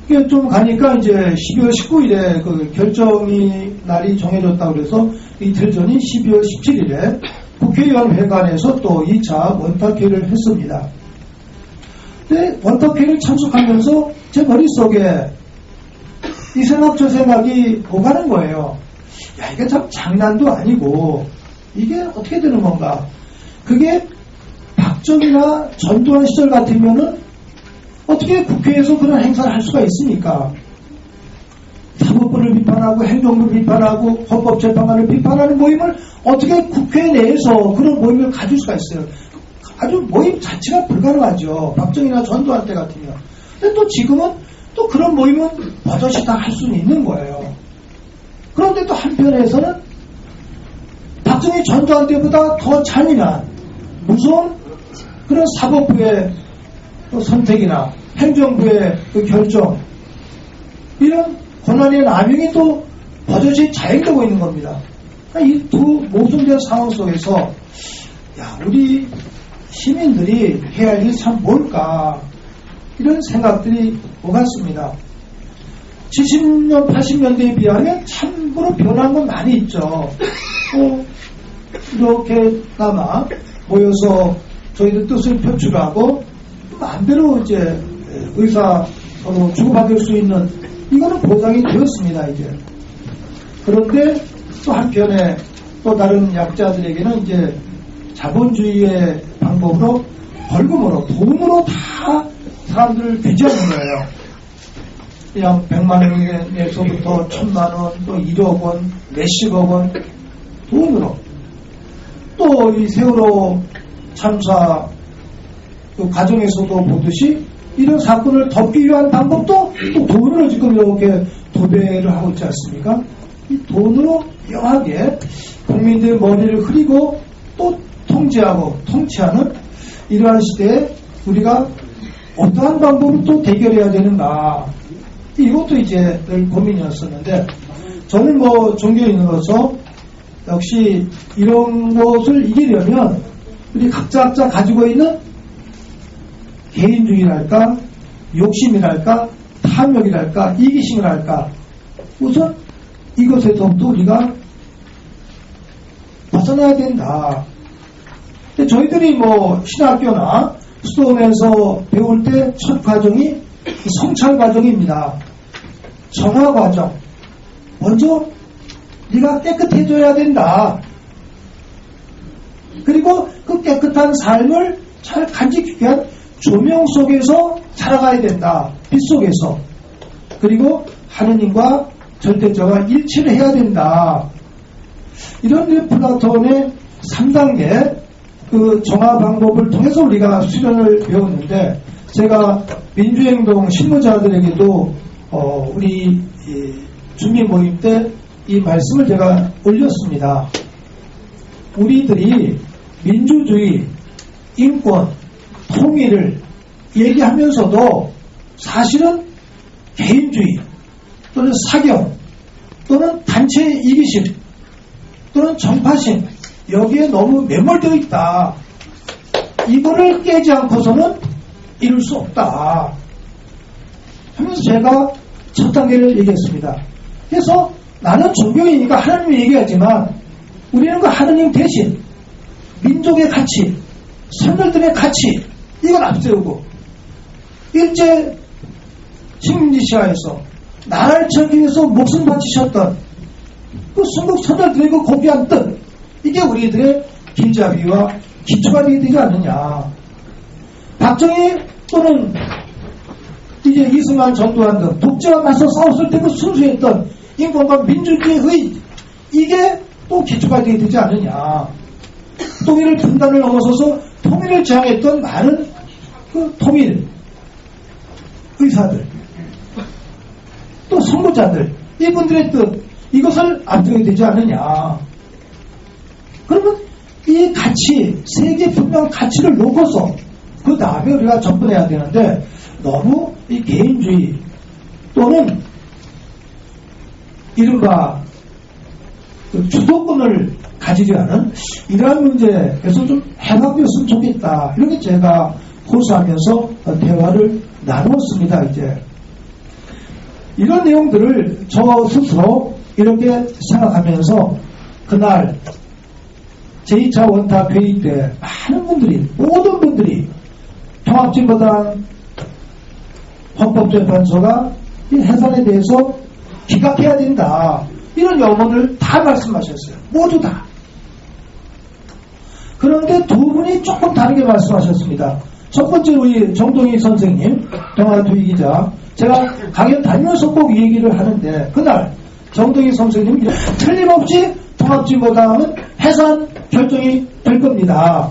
이게 좀 가니까 이제 12월 19일에 그 결정이 날이 정해졌다고 그래서 이틀 전인 12월 17일에 국회의원 회관에서 또 2차 원탁회의를 했습니다. 근데 원탁회의를 참석하면서 제 머릿속에 이 생각 저 생각이 오가는 거예요. 야, 이게 참 장난도 아니고 이게 어떻게 되는 건가. 그게 박정희나 전두환 시절 같으면은 어떻게 국회에서 그런 행사를 할 수가 있습니까? 사법부를 비판하고 행정부를 비판하고 헌법재판관을 비판하는 모임을 어떻게 국회 내에서 그런 모임을 가질 수가 있어요. 아주 모임 자체가 불가능하죠. 박정희나 전두환 때 같으면. 근데 또 지금은 또 그런 모임은 버젓이 다 할 수는 있는 거예요. 그런데 또 한편에서는 박정희 전두환 때보다 더 잔인한 무서운 그런 사법부의 선택이나 행정부의 그 결정 이런 권한의 남용이 또 버젓이 자행되고 있는 겁니다. 이 두 모순된 상황 속에서 야 우리 시민들이 해야 할 일이 참 뭘까 이런 생각들이 오갔습니다. 70년 80년대에 비하면 참으로 변한 건 많이 있죠. 이렇게나마 모여서 저희들 뜻을 표출하고 마음대로 이제 의사 서로 주고받을 수 있는 이거는 보장이 되었습니다. 이제 그런데 또 한편에 또 다른 약자들에게는 이제 자본주의의 방법으로 벌금으로 돈으로 다 사람들을 규제하는 거예요. 그냥 100만 원에서부터 1000만 원, 또 1억 원, 몇십억 원 돈으로 또 이 세월호 참사 그 과정에서도 보듯이 이런 사건을 덮기 위한 방법도 또 돈으로 지금 이렇게 도배를 하고 있지 않습니까? 이 돈으로 묘하게 국민들의 머리를 흐리고 또 통제하고 통치하는 이러한 시대에 우리가 어떠한 방법으로 또 대결해야 되는가 이것도 이제 늘 고민이었었는데 저는 뭐 종교인으로서 역시 이런 것을 이기려면 우리 각자 가지고 있는 개인주의랄까 욕심이랄까 탐욕이랄까 이기심이랄까 우선 이것에서부터 우리가 벗어나야 된다. 근데 저희들이 뭐 신학교나 수도원에서 배울 때 첫 과정이 성찰 과정입니다. 정화 과정. 먼저 네가 깨끗해져야 된다. 그리고 그 깨끗한 삶을 잘 간직하기 위한 조명 속에서 살아가야 된다. 빛 속에서. 그리고 하느님과 절대자와 일치를 해야 된다. 이런 플라톤의 3단계 그 정화 방법을 통해서 우리가 수련을 배웠는데 제가 민주행동 실무자들에게도 우리 주민 모임 때 이 말씀을 제가 올렸습니다. 우리들이 민주주의, 인권, 통일을 얘기하면서도 사실은 개인주의 또는 사경 또는 단체 이기심 또는 정파심 여기에 너무 매몰되어 있다. 이거를 깨지 않고서는 이룰 수 없다. 하면서 제가 첫 단계를 얘기했습니다. 그래서 나는 종교인이니까 하나님을 얘기하지만 우리는 그 하나님 대신 민족의 가치, 선열들의 가치 이걸 앞세우고 일제 식민지 시하에서 나라를 지키기 위해서 목숨 바치셨던 그 순국 선열들의 그 고귀한 뜻 이게 우리들의 길잡이와 기초가 되지 않느냐. 박정희 또는 이제 이승만 전두환 등 독재와 맞서 싸웠을 때 그 순수했던 인권과 민주주의의 이게 또 기초가 되지 않느냐. 통일을 분단을 넘어서서 통일을 지향했던 많은 그 통일 의사들 또 선구자들 이분들의 뜻 이것을 앞두게 되지 않느냐. 그러면 이 가치 세계 분명 가치를 놓고서 그 다음에 우리가 접근해야 되는데 너무 이 개인주의 또는 이른바 그 주도권을 가지지 않은 이러한 문제에서 좀 해답이었으면 좋겠다. 이렇게 제가 호소하면서 대화를 나누었습니다. 이제 이런 내용들을 저 스스로 이렇게 생각하면서 그날 제2차 원탁 회의 때 많은 분들이 모든 분들이 통합진보당 헌법재판소가 이 해산에 대해서 기각해야 된다. 이런 염원을 다 말씀하셨어요. 모두 다. 그런데 두 분이 조금 다르게 말씀하셨습니다. 첫 번째 우리 정동희 선생님, 동아투이 기자, 제가 강연 다니면서 꼭 이 얘기를 하는데 그날 정동희 선생님이 틀림없이 통합진보당은 해산 결정이 될 겁니다.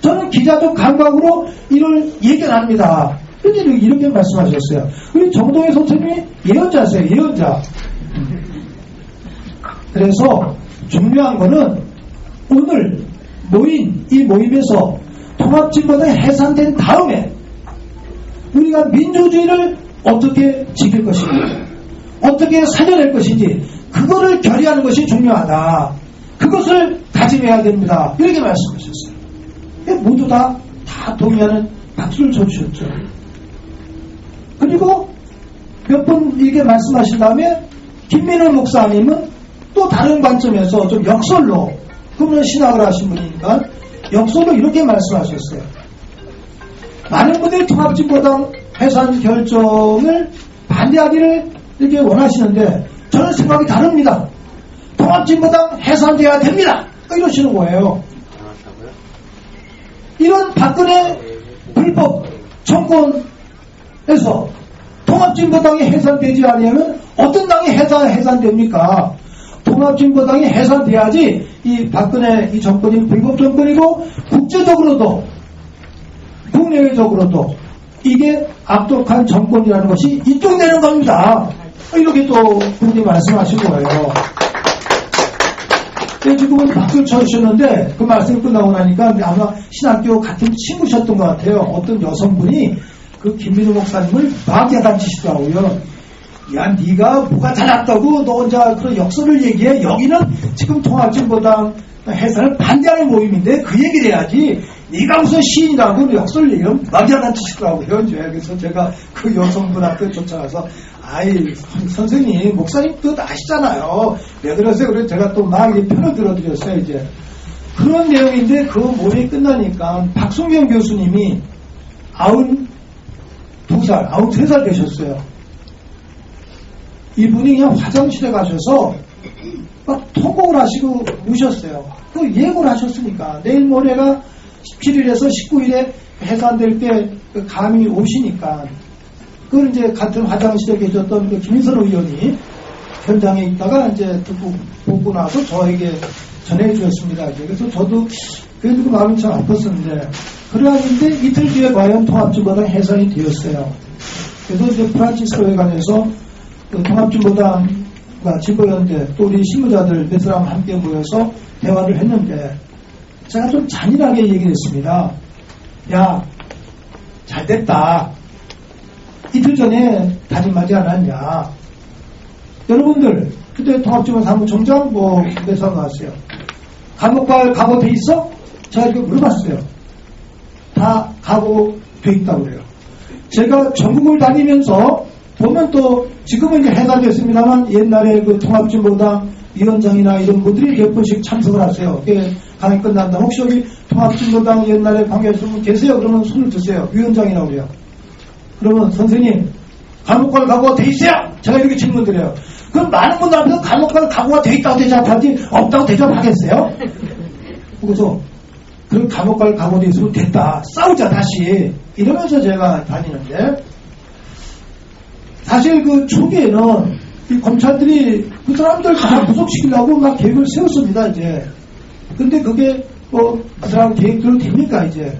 저는 기자적 감각으로 이를 얘기합니다. 이렇게 말씀하셨어요. 우리 정동희 선생님이 예언자세요. 예언자. 그래서 중요한 거는 오늘 모인 이 모임에서 통합진보당이 해산된 다음에 우리가 민주주의를 어떻게 지킬 것인지 어떻게 살려낼 것인지 그거를 결의하는 것이 중요하다. 그것을 다짐해야 됩니다. 이렇게 말씀하셨어요. 모두 다 동의하는 박수를 쳐주셨죠. 그리고 몇 번 이렇게 말씀하신 다음에 김민호 목사님은 또 다른 관점에서 좀 역설로 그분은 신학을 하신 분이니까 역설로 이렇게 말씀하셨어요. 많은 분들이 통합진보당 해산 결정을 반대하기를 이렇게 원하시는데 저는 생각이 다릅니다. 통합진보당 해산돼야 됩니다. 이러시는 거예요. 이런 박근혜 불법 정권에서 통합진보당이 해산되지 않으면 어떤 당이 해산됩니까? 통합진보당이 해산돼야지 이 박근혜 이 정권이 불법 정권이고 국제적으로도 국내외적으로도 이게 압독한 정권이라는 것이 인정되는 겁니다. 이렇게 또 그분이 말씀하신 거예요. 지금은 박수를 쳐주셨는데 그 말씀이 끝나고 나니까 아마 신학교 같은 친구셨던 것 같아요. 어떤 여성분이 그 김민우 목사님을 막 야단치시더라고요. 야, 네가 뭐가 잘났다고 너 혼자 그런 역설을 얘기해. 여기는 지금 통합진보당 해산을 반대하는 모임인데 그 얘기를 해야지. 네가 무슨 시인이라고 역설을 얘기하면 막 야단치시더라고요. 그래서 제가 그 여성분한테 쫓아가서 아이 선생님 목사님 뜻 아시잖아요. 왜 그러세요? 그래서 제가 또 막 편을 들어드렸어요. 이제 그런 내용인데 그 모임이 끝나니까 박순경 교수님이 92살, 93살 되셨어요. 이분이 그냥 화장실에 가셔서 막 통곡을 하시고 우셨어요. 그 예고를 하셨으니까 내일 모레가 17일에서 19일에 해산될 때 감이 오시니까 그걸 이제 같은 화장실에 계셨던 그 김인선 의원이 현장에 있다가 이제 듣고 보고 나서 저에게 전해주셨습니다. 그래서 저도 그래도 그 마음이 참 아팠었는데 그러는데 이틀 뒤에 과연 통합진보당 해산이 되었어요. 그래서 이제 프란치스코에 관해서 그 통합진보당과 진보연대 또 우리 신무자들 몇 사람 함께 모여서 대화를 했는데 제가 좀 잔인하게 얘기했습니다. 야, 잘 됐다. 이틀 전에 다짐하지 않았냐. 여러분들, 그때 통합진보 사무총장 몇 사람 나왔어요. 감옥 갈 각오 돼 있어? 제가 이거 물어봤어요. 다 각오 돼 있다고 그래요. 제가 전국을 다니면서 보면 또 지금은 이제 해산됐습니다만 옛날에 그 통합진보당 위원장이나 이런 분들이 몇 번씩 참석을 하세요. 강의 끝난다. 혹시 여기 통합진보당 옛날에 관계하시는 분 계세요? 그러면 손을 드세요. 위원장이라고 그래요. 그러면 선생님 감옥 갈 각오가 돼 있어요? 제가 이렇게 질문 드려요. 그럼 많은 분들 앞에서 감옥 갈 각오가 돼 있다고 대답하지 없다고 대답하겠어요? 그래서 그럼 감옥 갈 각오도 있으면 됐다. 싸우자 다시. 이러면서 제가 다니는데 사실 그 초기에는 이 검찰들이 그 사람들 다 구속시키려고 막 계획을 세웠습니다. 이제. 근데 그게 그 사람 계획대로 됩니까 이제.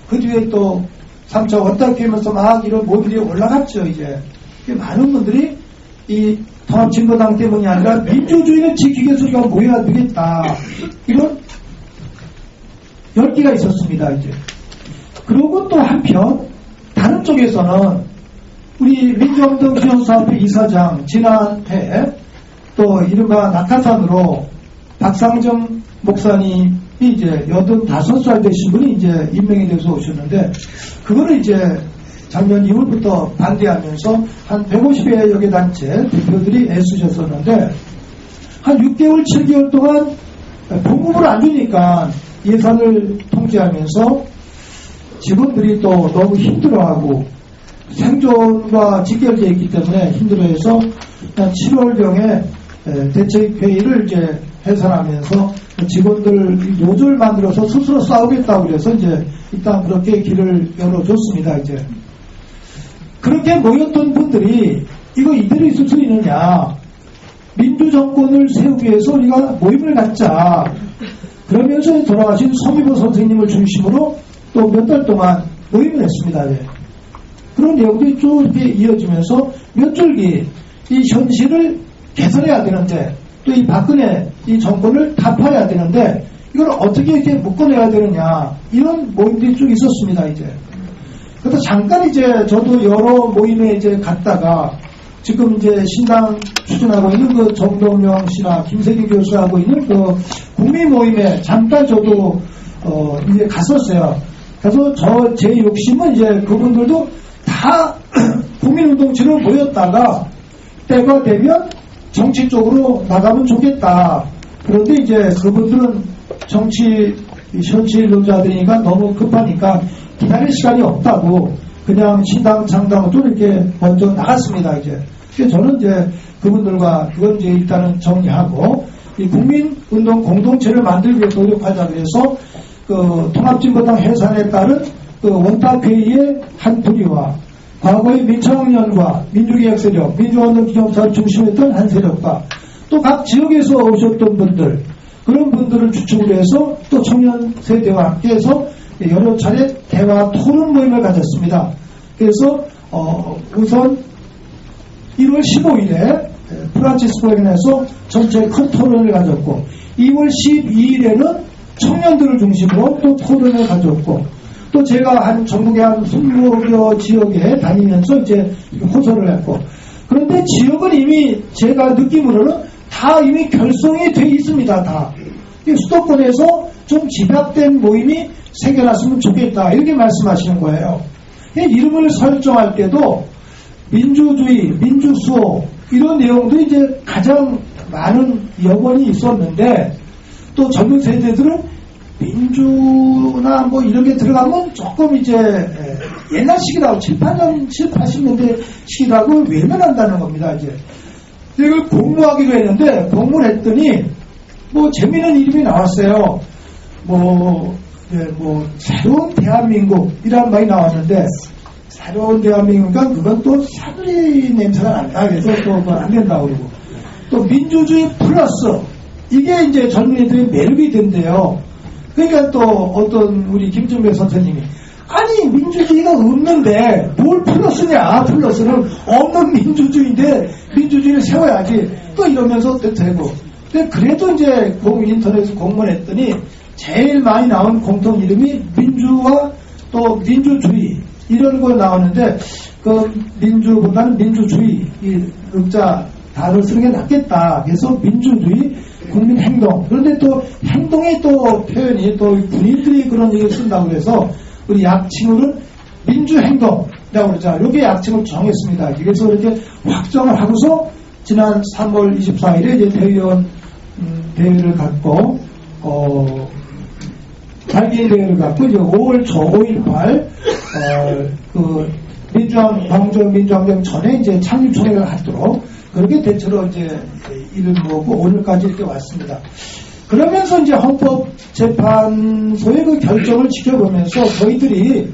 그 뒤에 또 3차 왔다 하면서 막 이런 모델이 올라갔죠 이제. 많은 분들이 이 통합진보당 때문이 아니라 민주주의를 지키기 위해서 우리가 모여야 되겠다. 이런 열기가 있었습니다, 이제. 그리고 또 한편, 다른 쪽에서는 우리 민주운동 지원사업회 이사장, 지난해 또 이른바 낙하산으로 박상정 목사님이 이제 85살 되신 분이 이제 임명이 돼서 오셨는데, 그거를 이제 작년 2월부터 반대하면서 한 150여 개 단체 대표들이 애쓰셨었는데, 한 6개월, 7개월 동안 봉급을 안 주니까 예산을 통제하면서 직원들이 또 너무 힘들어하고 생존과 직결되어 있기 때문에 힘들어해서 7월경에 대책회의를 이제 해산하면서 직원들 노조를 만들어서 스스로 싸우겠다고 그래서 이제 일단 그렇게 길을 열어줬습니다. 이제 그렇게 모였던 분들이 이거 이대로 있을 수 있느냐, 민주정권을 세우기 위해서 우리가 모임을 갖자. 그러면서 돌아가신 서미보 선생님을 중심으로 또 몇 달 동안 모임을 했습니다. 네. 그런 내용들이 쭉 이렇게 이어지면서 몇 줄기 이 현실을 개선해야 되는데 또 이 박근혜 이 정권을 타파해야 되는데 이걸 어떻게 이렇게 묶어내야 되느냐, 이런 모임들이 쭉 있었습니다. 이제 그래서 잠깐 이제 저도 여러 모임에 이제 갔다가 지금 이제 신당 추진하고 있는 그 정동영 씨나 김세기 교수가 하고 있는 그 국민 모임에 잠깐 저도 이제 갔었어요. 그래서 제 욕심은 이제 그분들도 다 국민운동체로 모였다가 때가 되면 정치 쪽으로 나가면 좋겠다. 그런데 이제 그분들은 정치 현실 노자들이니까 너무 급하니까 기다릴 시간이 없다고 그냥 신당 창당으로 이렇게 먼저 나갔습니다. 이제 그래서 저는 이제 그분들과 그건 이제 일단은 정리하고 이 국민운동 공동체를 만들기 위해 노력하자 그래서 그 통합진보당 해산에 따른 그 원탁회의의 한 부리와 과거의 민청년과 민주개혁 세력, 민주운동 기념사를 중심했던 한 세력과 또 각 지역에서 오셨던 분들, 그런 분들을 주축으로 해서 또 청년 세대와 함께해서 여러 차례 대화 토론 모임을 가졌습니다. 그래서 우선 1월 15일에 프란치스코에서 전체 큰 토론을 가졌고 2월 12일에는 청년들을 중심으로 또 토론을 가졌고 또 제가 한 전국의 한 20여 지역에 다니면서 이제 호소를 했고, 그런데 지역은 이미 제가 느낌으로는 다 이미 결성이 돼 있습니다. 다 수도권에서 좀 집약된 모임이 생겨났으면 좋겠다 이렇게 말씀하시는 거예요. 이름을 설정할 때도 민주주의, 민주수호 이런 내용들이 이제 가장 많은 여건이 있었는데 또 젊은 세대들은 민주나 뭐 이런 게 들어가면 조금 이제 옛날식이라고 80년대 식이라고 외면한다는 겁니다. 이제 이걸 공모하기로 했는데 공모를 했더니 뭐 재미있는 이름이 나왔어요. 뭐 새로운 대한민국이라는 말이 나왔는데 새로운 대한민국이니까 그건 또 사그리 냄새가 난다. 그래서 또 안 된다고 그러고 또 민주주의 플러스 이게 이제 젊은이들의 매력이 된대요. 그러니까 또 어떤 우리 김준배 선생님이 아니 민주주의가 없는데 뭘 플러스냐. 플러스는 없는 민주주의인데 민주주의를 세워야지. 또 이러면서 되고. 근데 그래도 이제 인터넷에서 공부했더니 제일 많이 나온 공통 이름이 민주와 또 민주주의 이런 거 나오는데 그 민주보다는 민주주의 이 의자 단어를 쓰는 게 낫겠다. 그래서 민주주의, 국민행동. 그런데 또 행동의 또 표현이 또 군인들이 그런 얘기를 쓴다고 해서 우리 약칭으로는 민주행동이라고 그러자. 이게 약칭을 정했습니다. 그래서 이렇게 확정을 하고서 지난 3월 24일에 이제 대의원 대회를 갖고 발기인 대회를 갖고 이제 5월 초 5.18 그 광주민주항쟁 전에 이제 창립총회를 하도록 그렇게 대체로 이제 이를 모으고 오늘까지 이렇게 왔습니다. 그러면서 이제 헌법재판소의 그 결정을 지켜보면서 저희들이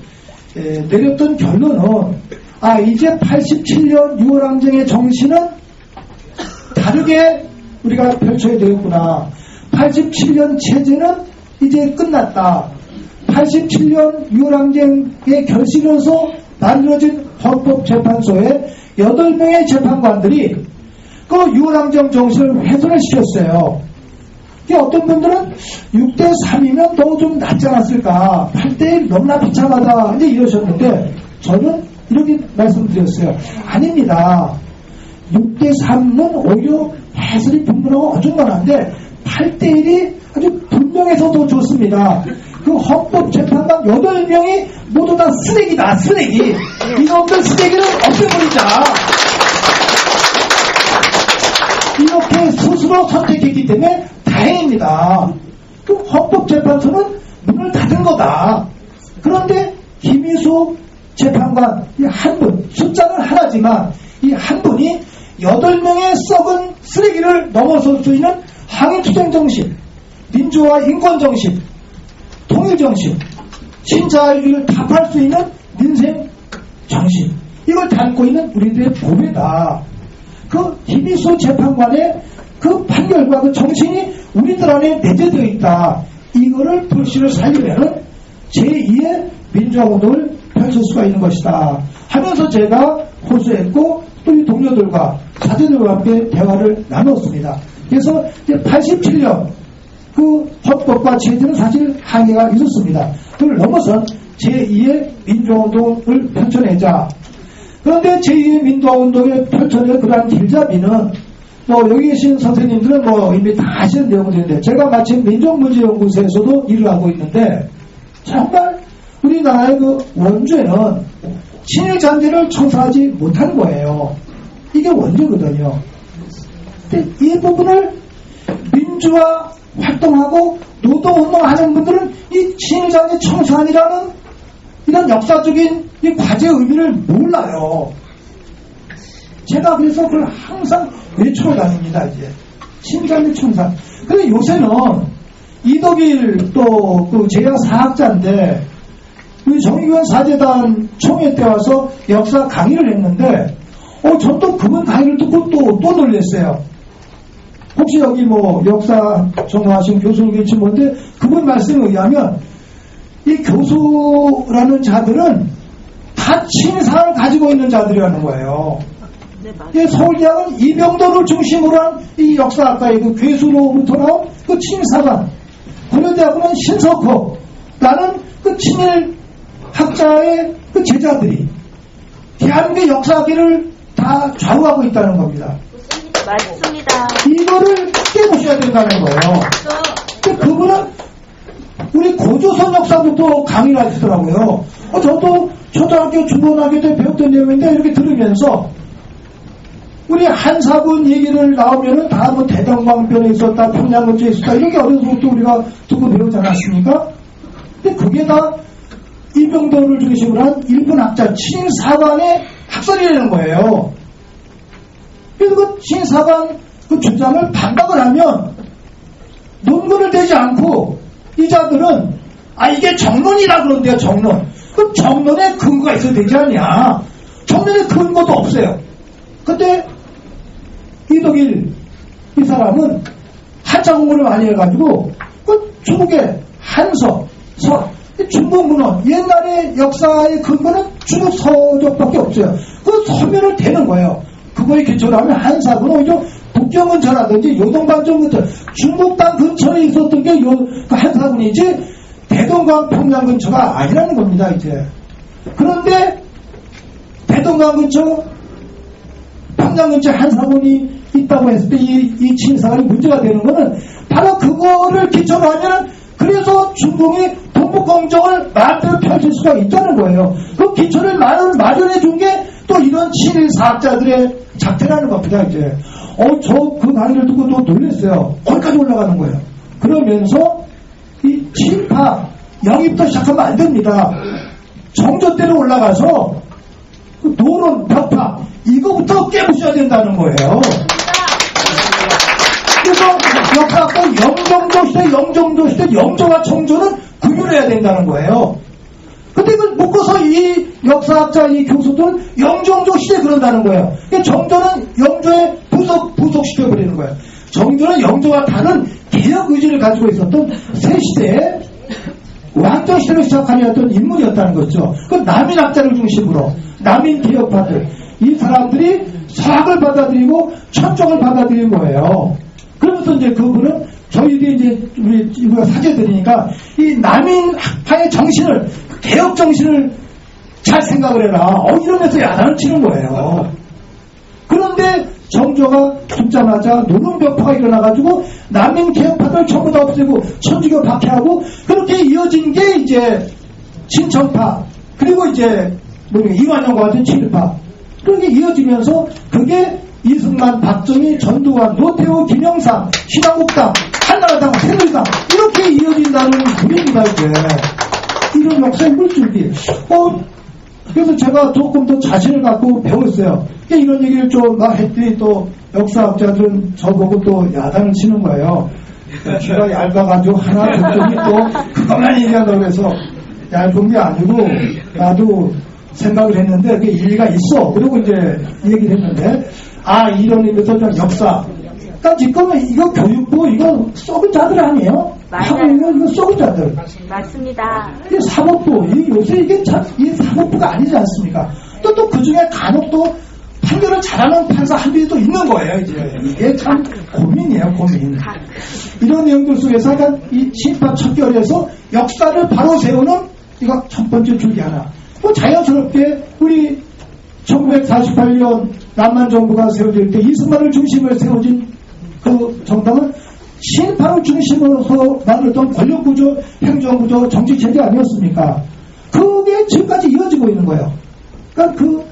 내렸던 결론은 이제 87년 6.18항쟁의 정신은 다르게 우리가 펼쳐야 되겠구나. 87년 체제는 이제 끝났다. 87년 6.18항쟁의 결실로서 만들어진 헌법재판소에 8명의 재판관들이 그 6.18항쟁 정신을 훼손을 시켰어요. 어떤 분들은 6대3이면 더 좀 낫지 않았을까. 8대1 너무나 비참하다. 이제 이러셨는데 저는 이렇게 말씀드렸어요. 아닙니다. 6대3은 오히려 해설이 분분하고 어중간한데 8대1이 아주 분명해서 더 좋습니다. 그 헌법재판관 8명이 모두 다 쓰레기다. 쓰레기. 이놈들 쓰레기를 없애버리자. 이렇게 스스로 선택했기 때문에 다행입니다. 그 헌법재판소는 문을 닫은 거다. 그런데 김희수 재판관 한 분, 숫자는 하나지만 이 한 분이 8명의 썩은 쓰레기를 넘어설 수 있는 항일투쟁 정신, 민주화 인권 정신, 통일 정신, 신자유를 답할 수 있는 민생 정신, 이걸 담고 있는 우리들의 보배다. 그 김희수 재판관의 그 판결과 그 정신이 우리들 안에 내재되어 있다. 이거를 불씨를 살리면은 제2의 민주화운동을 펼칠 수가 있는 것이다. 하면서 제가 호소했고 또 이 동료들과 사제들과 함께 대화를 나눴습니다. 그래서 이제 87년 그 헌법과 체제는 사실 항의가 있었습니다. 그걸 넘어선 제2의 민주화운동을 펼쳐내자. 그런데 제2의 민주화운동에 펼쳐낼 그러한 길잡이는 여기 계신 선생님들은 이미 다 아시는 내용들인데 제가 마침 민족문제연구소에서도 일을 하고 있는데 정말 우리나라의 그 원죄는 친일잔재를 청산하지 못한 거예요. 이게 원죄거든요. 근데 이 부분을 민주화 활동하고 노동운동하는 분들은 이 친일잔재 청산이라는 이런 역사적인 이 과제의 의미를 몰라요. 제가 그래서 그걸 항상 외쳐 다닙니다. 이제 친일잔재 청산. 근데 요새는 이덕일 또 그 제야 사학자인데 우리 정의교원 사재단 총회 때 와서 역사 강의를 했는데 전 또 그분 강의를 듣고 또 놀랬어요. 혹시 여기 역사 전공하신 교수님 계신 건데 그분 말씀에 의하면 이 교수라는 자들은 다 친사를 가지고 있는 자들이라는 거예요. 네, 서울대학은 이병도를 중심으로 한 이 역사학과의 그 괴수로부터 나온 그 친사관, 고려대학은 신석호라는 그 친일 학자의 그 제자들이 대한민국의 역사계를 다 좌우하고 있다는 겁니다. 맞습니다. 이거를 깨보셔야 된다는 거예요. 그분은 우리 고조선 역사부터 강의를 하시더라고요. 저도 초등학교, 중고등학교 때 배웠던 내용인데 이렇게 들으면서 우리 한사분 얘기를 나오면은 다 대동방변에 있었다, 평양근처에 있었다, 이렇게 어려서부터 우리가 듣고 배우지 않았습니까? 근데 그게 다 이병도를 중심으로 한 일본 학자 친사관의 학설이라는 거예요. 그래서 그 친사관 그 주장을 반박을 하면 논문을 대지 않고 이 자들은 이게 정론이라 그런데요. 정론. 그럼 정론에 근거가 있어야 되지 않냐. 정론에 근거도 없어요. 근데 이덕일 이 사람은 한자 공부를 많이 해가지고 그 중국의 한서 중국 문헌, 옛날의 역사의 근거는 중국 서적밖에 없어요. 그 서면을 대는 거예요. 그거에 기초로 하면 한사군은 오히려 북경 근처라든지 요동반점 근처, 중국 땅 근처에 있었던 게 그 한사군이지 대동강 평양 근처가 아니라는 겁니다, 이제. 그런데 대동강 근처, 평양 근처에 한사군이 있다고 했을 때 이 친사관이 문제가 되는 거는 바로 그거를 기초로 하면은 그래서 중공이 동북공정을 마음대로 펼칠 수가 있다는 거예요. 그 기초를 마련해 준 게 또 이런 친일사학자들의 작태라는 겁니다, 이제. 저 그 강의를 듣고 또 놀랐어요. 거기까지 올라가는 거예요. 그러면서 이 친파 영입도 시작하면 안 됩니다. 정조대로 올라가서 그 노론, 벽파 이거부터 깨부셔야 된다는 거예요. 그래서 역사학도 영정조 시대 영조와 청조는 구별해야 된다는 거예요. 근데 이걸 묶어서 이 역사학자 이 교수들은 영정조 시대 그런다는 거예요. 정조는 영조의 부속시켜버리는 거예요. 정조는 영조와 다른 개혁 의지를 가지고 있었던 새 시대에 왕정 시대로 시작하려 했던 인물이었다는 거죠. 그 남인학자를 중심으로 남인 개혁파들 이 사람들이 서학을 받아들이고 천정을 받아들인 거예요. 그러면서 이제 그분은 저희들이 이제 우리가 사제들이니까 이 남인학파의 정신을 개혁 정신을 잘 생각을 해라. 이러면서 야단을 치는 거예요. 그런데 정조가 죽자마자 노론벽파가 일어나가지고 남인 개혁파들 전부 다 없애고 천주교 박해하고 그렇게 이어진 게 이제 친천파 그리고 이제 이완용과 같은 친일파 그렇게 이어지면서 그게 이승만, 박정희, 전두환, 노태우, 김영삼, 신한국당, 한나라당, 새누리당 이렇게 이어진다는 분위기가 이제 이런 역사의 물줄기. 그래서 제가 조금 더 자신을 갖고 배웠어요. 이런 얘기를 좀 막 했더니 또 역사학자들은 저보고 또 야단을 치는 거예요. 귀가 얇아가지고 하나 듣더니 또 그것만 얘기한다고 해서 얇은 게 아니고 나도 생각을 했는데 그게 일리가 있어. 그리고 이제 얘기를 했는데 이런 의미에서 좀 역사. 그러니까 지금 이거 교육부 이거 썩은 자들 아니에요? 맞아요. 이거 썩은 자들. 맞습니다. 이게 사법부, 요새 이게 사법부가 아니지 않습니까? 또 그 중에 간혹 또 판결을 잘하는 판사 한둘이 또 있는 거예요, 이제. 이게 참 고민이에요, 고민. 이런 내용들 속에서 이 친파 척결에서 역사를 바로 세우는 이거 첫 번째 줄기 하나. 자연스럽게 우리 1948년 남한정부가 세워질 때 이승만을 중심으로 세워진 그 정당은 친파를 중심으로 만들었던 권력구조, 행정구조, 정치체제 아니었습니까? 그게 지금까지 이어지고 있는 거예요. 그러니까 그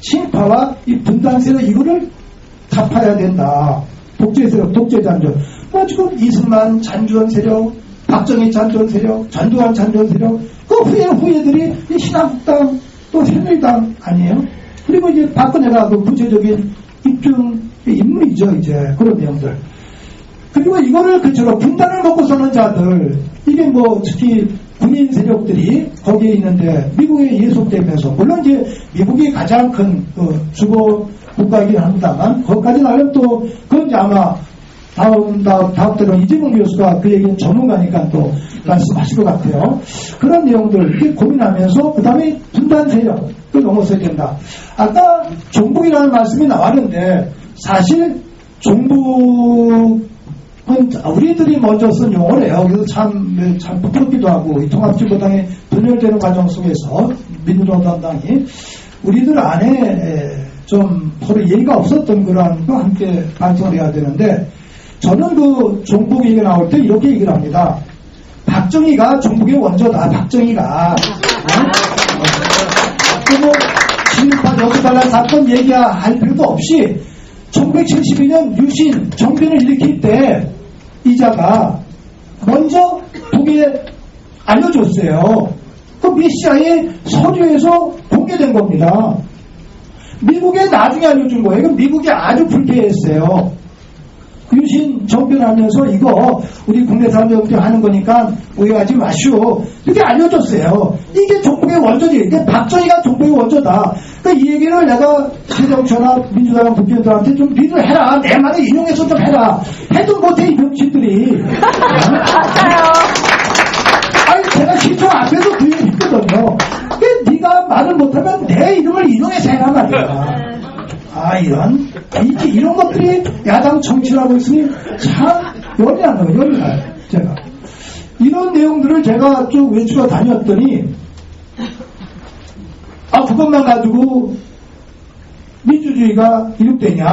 친파와 이 분단세력 이거를 갚아야 된다. 독재세력, 독재잔존. 지금 이승만 잔존 세력, 박정희 잔존 세력, 전두환 잔존 세력, 그 후예들이 이 신한국당 또 새누리당 아니에요? 그리고 이제 박근혜가 그 구체적인 입증 인물이죠, 이제 그런 내용들. 그리고 이거를 그처럼 분단을 먹고 사는 자들, 이게 특히 군인 세력들이 거기에 있는데 미국에 예속되면서 물론 이제 미국이 가장 큰 주거 국가이긴 합니다만 거기까지 나면 또 그건 이제 아마 다음 때로 이재명 교수가 그 얘기는 전문가니까 또 말씀하실 것 같아요. 그런 내용들 이렇게 고민하면서 그 다음에 분단 세력을 넘어서야 된다. 아까 종북이라는 말씀이 나왔는데 사실 종북은 우리들이 먼저 쓴 용어래요. 그래서 참 부끄럽기도 하고 이 통합진보당이 분열되는 과정 속에서 민주노동당이 우리들 안에 좀 서로 예의가 없었던 그런 거 함께 반성을 해야 되는데 저는 그 종북 얘기가 나올 때 이렇게 얘기를 합니다. 박정희가 종북의 원조다. 박정희가 뭐 친일파 여수발랄 사건 얘기할 필요도 없이 1972년 유신 정변을 일으킬 때 이자가 먼저 독일에 알려줬어요. 그 미시아의 서류에서 공개된 겁니다. 미국에 나중에 알려준 거예요. 미국이 아주 불쾌했어요. 유신 정변하면서 이거 우리 국내 사람들한테 하는 거니까 오해하지 마시오. 이렇게 알려줬어요. 이게 종북의 원조지. 이게 박정희가 종북의 원조다. 그러니까 이 얘기를 내가 새정치나 민주당 국회의원들한테 좀 리드를 해라. 내 말을 인용해서 좀 해라. 해도 못해 이 병신들이. 맞아요. 아니 제가 시청 앞에 못하면 내 이름을 인용해서 해라 말이야. 아, 이런 것들이 야당 정치라고 있으니 참 열이 안 나요, 열이 나요, 제가. 이런 내용들을 제가 쭉 외치러 다녔더니, 그것만 가지고 민주주의가 이룩되냐?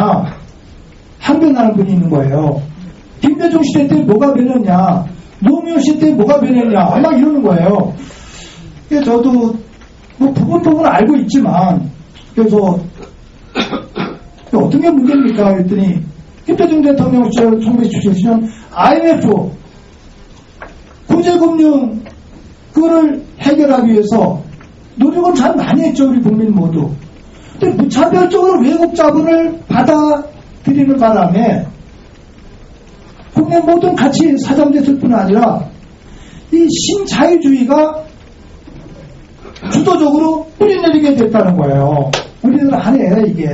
항변하는 분이 있는 거예요. 김대중 시대 때 뭐가 변했냐? 노무현 시대 때 뭐가 변했냐? 막 이러는 거예요. 저도 뭐 부분 알고 있지만, 그래서 어떤 게 문제입니까? 그랬더니 김대중 대통령 시절 1977년 IMF 구제금융 그거를 해결하기 위해서 노력은 참 많이 했죠, 우리 국민 모두. 근데 무차별적으로 외국 자본을 받아들이는 바람에 국내 모든 가치 사장됐을 뿐 아니라 이 신자유주의가 주도적으로 뿌리내리게 됐다는 거예요. 우리들 안에 이게.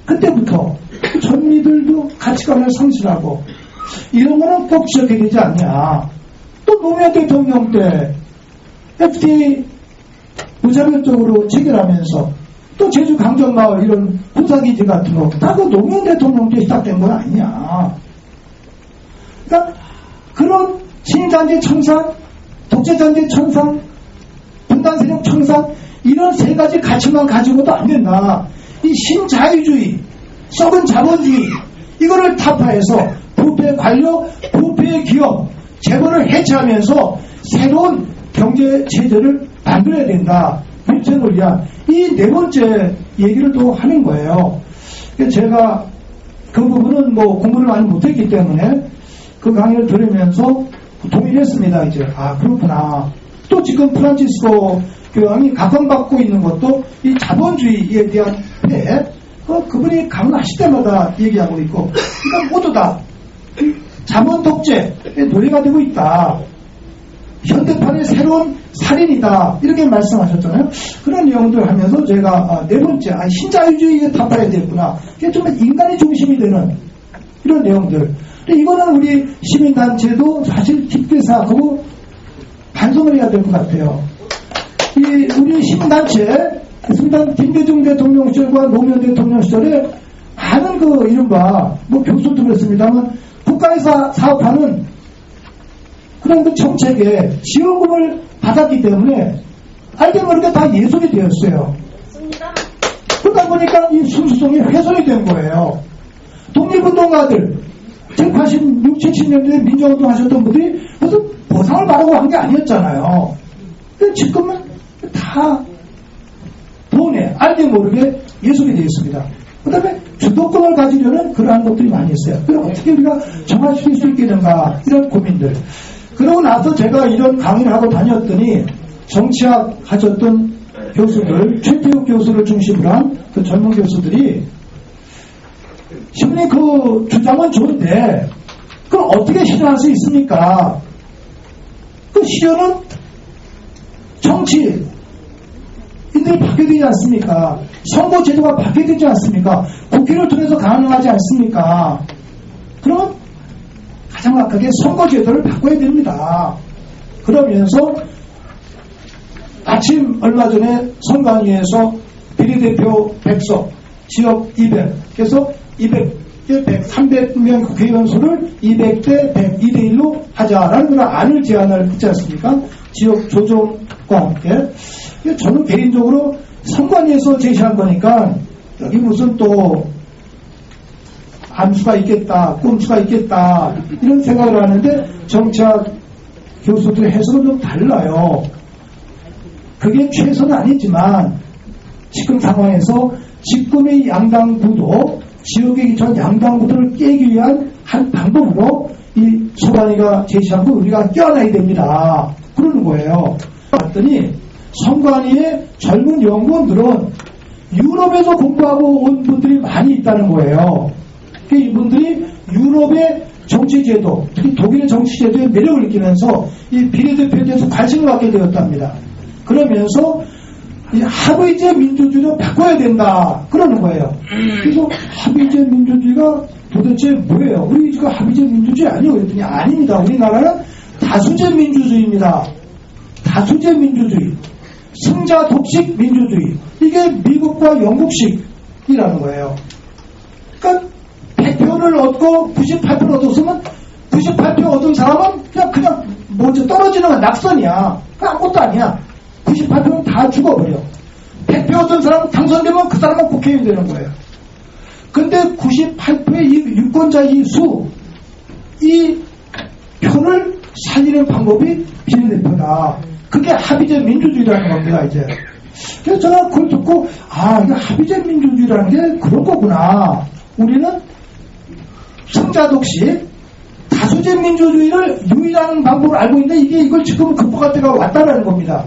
그때부터 전미들도 가치관을 상실하고 이런 거는 꼭 지적해야 되지 않냐. 또 노무현 대통령 때 FTA 무차별적으로 체결하면서 또 제주 강정마을 이런 군사기지 같은 거 다 그 노무현 대통령 때 시작된 건 아니냐. 그러니까 그런 신자유주의 청산, 독재자유주의 청산, 분단세력 청산 이런 세 가지 가치만 가지고도 안 된다. 이 신자유주의, 썩은 자본주의 이거를 타파해서 부패 관료, 부패 기업, 재벌을 해체하면서 새로운 경제 체제를 만들어야 된다. 발전을 위한 이 네 번째 얘기를 또 하는 거예요. 제가 그 부분은 뭐 공부를 많이 못했기 때문에 그 강의를 들으면서 동의를 했습니다. 이제 그렇구나. 또 지금 프란치스코 교황이 각광받고 있는 것도 이 자본주의에 대한 폐해, 그분이 강론하실 때마다 얘기하고 있고, 그러니까 모두 다 자본 독재의 노예가 되고 있다. 현대판의 새로운 살인이다. 이렇게 말씀하셨잖아요. 그런 내용들 하면서 제가 네 번째, 신자유주의에 타파해야 되겠구나. 이게 좀 인간의 중심이 되는 이런 내용들. 이거는 우리 시민단체도 사실 깊게 생각하고 반성을 해야 될 것 같아요. 우리 시민단체, 김대중 대통령 시절과 노무현 대통령 시절에 많은 이른바, 교수도 그랬습니다만, 국가에서 사업하는 그런 정책에 지원금을 받았기 때문에, 알게 모르게 다 예속이 되었어요. 그러다 보니까 이 순수성이 훼손이 된 거예요. 독립운동가들, 1986, 77년도에 민주운동 하셨던 분들이 무슨 보상을 바라고 한 게 아니었잖아요. 근데 지금은 다 돈에 알게 모르게 예속이 되어 있습니다. 그 다음에 주도권을 가지려는 그러한 것들이 많이 있어요. 그럼 어떻게 우리가 정화시킬 수 있겠는가 이런 고민들. 그러고 나서 제가 이런 강의를 하고 다녔더니 정치학 하셨던 교수들, 최태욱 교수를 중심으로 한 그 젊은 교수들이 신문의 그 주장은 좋은데 그걸 어떻게 실현할 수 있습니까? 그 실현은 정치인들이 바뀌어야 되지 않습니까? 선거 제도가 바뀌어야 되지 않습니까? 국회를 통해서 가능하지 않습니까? 그러면 가장 막하게 선거 제도를 바꿔야 됩니다. 그러면서 아침 얼마 전에 선관위에서 비례대표 100석, 지역 200, 그래서 300명 국회의원 수를 200대 100, 2대1로 하자라는 그런 안을 제안을 했지 않습니까? 지역 조정과 함께. 저는 개인적으로 선관위에서 제시한 거니까 여기 무슨 또 암수가 있겠다, 꼼수가 있겠다 이런 생각을 하는데 정치학 교수들의 해석은 좀 달라요. 그게 최선은 아니지만 지금 상황에서 지금의 양당 구도, 지역에 기초한 양당 구도를 깨기 위한 한 방법으로 이 선관위가 제시한 거 우리가 껴안아야 됩니다. 그러는 거예요. 봤더니 선관위의 젊은 연구원들은 유럽에서 공부하고 온 분들이 많이 있다는 거예요. 이분들이 유럽의 정치제도, 특히 독일의 정치제도에 매력을 느끼면서 이 비례대표에 대해서 관심을 갖게 되었답니다. 그러면서 이 합의제 민주주의로 바꿔야 된다. 그러는 거예요. 그래서 합의제 민주주의가 도대체 뭐예요? 우리 지금 합의제 민주주의 아니에요? 그랬더니 아닙니다. 우리나라는 다수제 민주주의입니다. 다수제 민주주의. 승자 독식 민주주의. 이게 미국과 영국식이라는 거예요. 그러니까 100표를 얻고 98표를 얻었으면 98표 얻은 사람은 그냥 뭐지 떨어지는 건 낙선이야. 아무것도 아니야. 98표는 다 죽어버려. 100표 얻은 사람은 당선되면 그 사람은 국회의원이 되는 거예요. 근데 98표의 이 유권자의 수, 이 표를 살리는 방법이 비례대표다. 그게 합의제 민주주의라는 겁니다, 이제. 그래서 제가 그걸 듣고, 이게 합의제 민주주의라는 게 그런 거구나. 우리는 승자 독식, 다수제 민주주의를 유일한 방법을 알고 있는데 이걸 지금 극복할 때가 왔다라는 겁니다.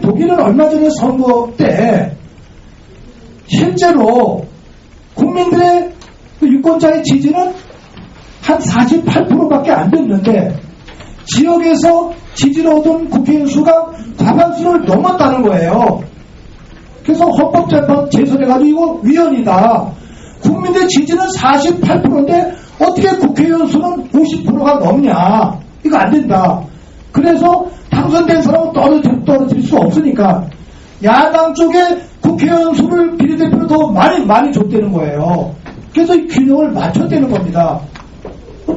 독일은 얼마 전에 선거 때 실제로 국민들의 유권자의 지지는 한 48%밖에 안 됐는데 지역에서 지지를 얻은 국회의원 수가 과반수를 넘었다는 거예요. 그래서 헌법재판 제소해가지고 이거 위헌이다. 국민들의 지지는 48%인데 어떻게 국회의원 수는 50%가 넘냐. 이거 안 된다. 그래서 당선된 사람은 떨어질 수 없으니까 야당 쪽에 국회의원 수를 비례대표로 더 많이 줬다는 거예요. 그래서 이 균형을 맞췄다는 겁니다.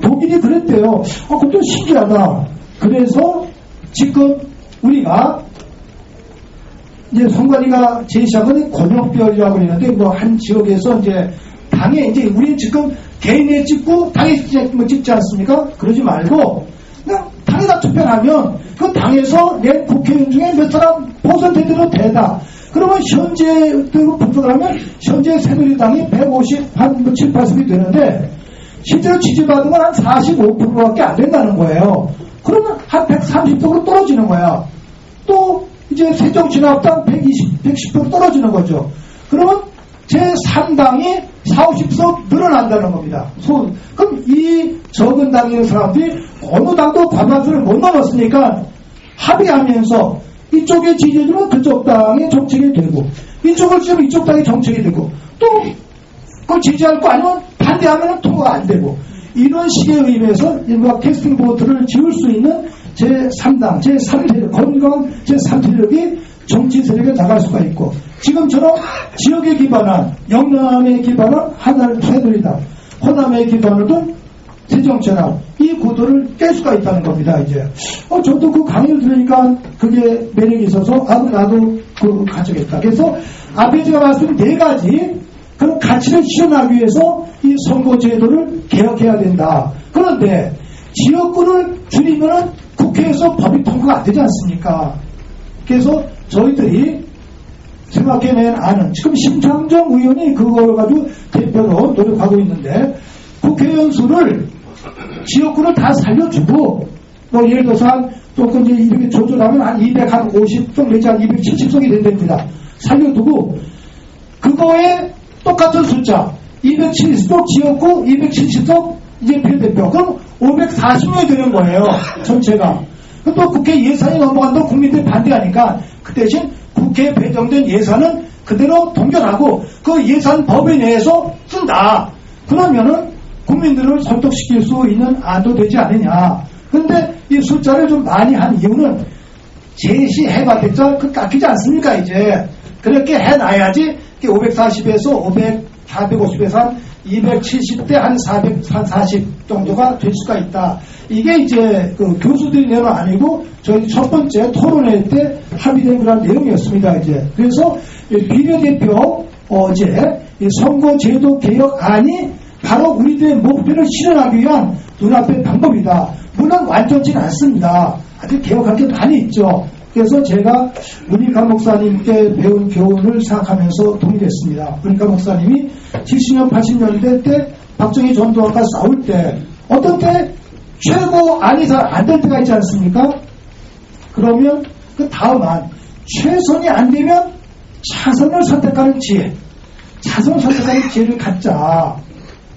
독일이 그랬대요. 그것도 신기하다. 그래서 지금 우리가 이제 선관위가 제시한 건 권역별이라고 그러는데 뭐 한 지역에서 이제 당에 이제 우리는 지금 개인에 찍고 당에 찍지 않습니까? 그러지 말고 그냥 당에다 투표를 하면 그 당에서 낸 국회의원 중에 몇 사람 퍼센트대로 되다. 그러면 현재대로 분석을 하면 현재 새누리당이 150, 한 7, 80이 되는데 실제로 지지받은 건 한 45%밖에 안 된다는 거예요. 그러면 한 130석으로 떨어지는 거야. 또 이제 새정치연합당 120, 110% 떨어지는 거죠. 그러면 제3당이 40, 50석 늘어난다는 겁니다. 그럼 이 적은 당에 있는 사람들이 어느 당도 과반수를 못 넘었으니까 합의하면서 이쪽의 지지율은 그쪽 당의 정책이 되고 이쪽을 지금 이쪽 당의 정책이 되고 또 그걸 지지할 거 아니면 반대하면 통과가 안 되고 이런 식의 의미에서 일부 캐스팅 보트를 지울 수 있는 제3당, 제3세력, 건강 제3세력이 정치 세력에 나갈 수가 있고 지금처럼 지역에 기반한 영남에 기반한 하나를 새누리당, 호남에 기반을 둔 새정치연합 이 구도를 깰 수가 있다는 겁니다. 이제 저도 그 강의를 들으니까 그게 매력이 있어서 나도 그 가져겠다. 그래서 앞에 제가 말씀드린 4가지 그런 가치를 실현하기 위해서 이 선거제도를 개혁해야 된다. 그런데 지역구를 줄이면은 국회에서 법이 통과가 안 되지 않습니까? 그래서 저희들이 생각해낸 안은 지금 심상정 의원이 그걸 가지고 대표로 노력하고 있는데 국회의원 수를 지역구를 다 살려주고 뭐 예를 들어서 또 이제 이렇게 조절하면 한 250석 내지 한 270석이 된답니다. 살려두고 그거에 똑같은 숫자 270석 지역구 270석 이제 비례대표 그럼 540명이 되는 거예요. 전체가. 또 국회 예산이 넘어간다고 국민들이 반대하니까 그 대신 국회에 배정된 예산은 그대로 동결하고 그 예산 법에 내에서 쓴다. 그러면은 국민들을 설득시킬 수 있는 안도 되지 않느냐. 그런데 이 숫자를 좀 많이 한 이유는 제시해봤겠죠. 그 깎이지 않습니까 이제. 그렇게 해놔야지 540에서 450에서 한 270대 한 440 정도가 될 수가 있다. 이게 이제 그 교수들이 내는 아니고 저희 첫 번째 토론회 때 합의된 그런 내용이었습니다. 이제 그래서 비례대표 어제 선거제도 개혁안이 바로 우리들의 목표를 실현하기 위한 눈앞의 방법이다. 물론 완전치는 않습니다. 아직 개혁할 게 많이 있죠. 그래서 제가 문익환 목사님께 배운 교훈을 생각하면서 동의했습니다. 문익환 목사님이 70년, 80년대 때 박정희 전두환과 싸울 때 어떤 때 최고안이 잘 안 될 때가 있지 않습니까? 그러면 그 다음은 최선이 안 되면 차선을 선택하는 지혜, 차선을 선택하는 지혜를 갖자.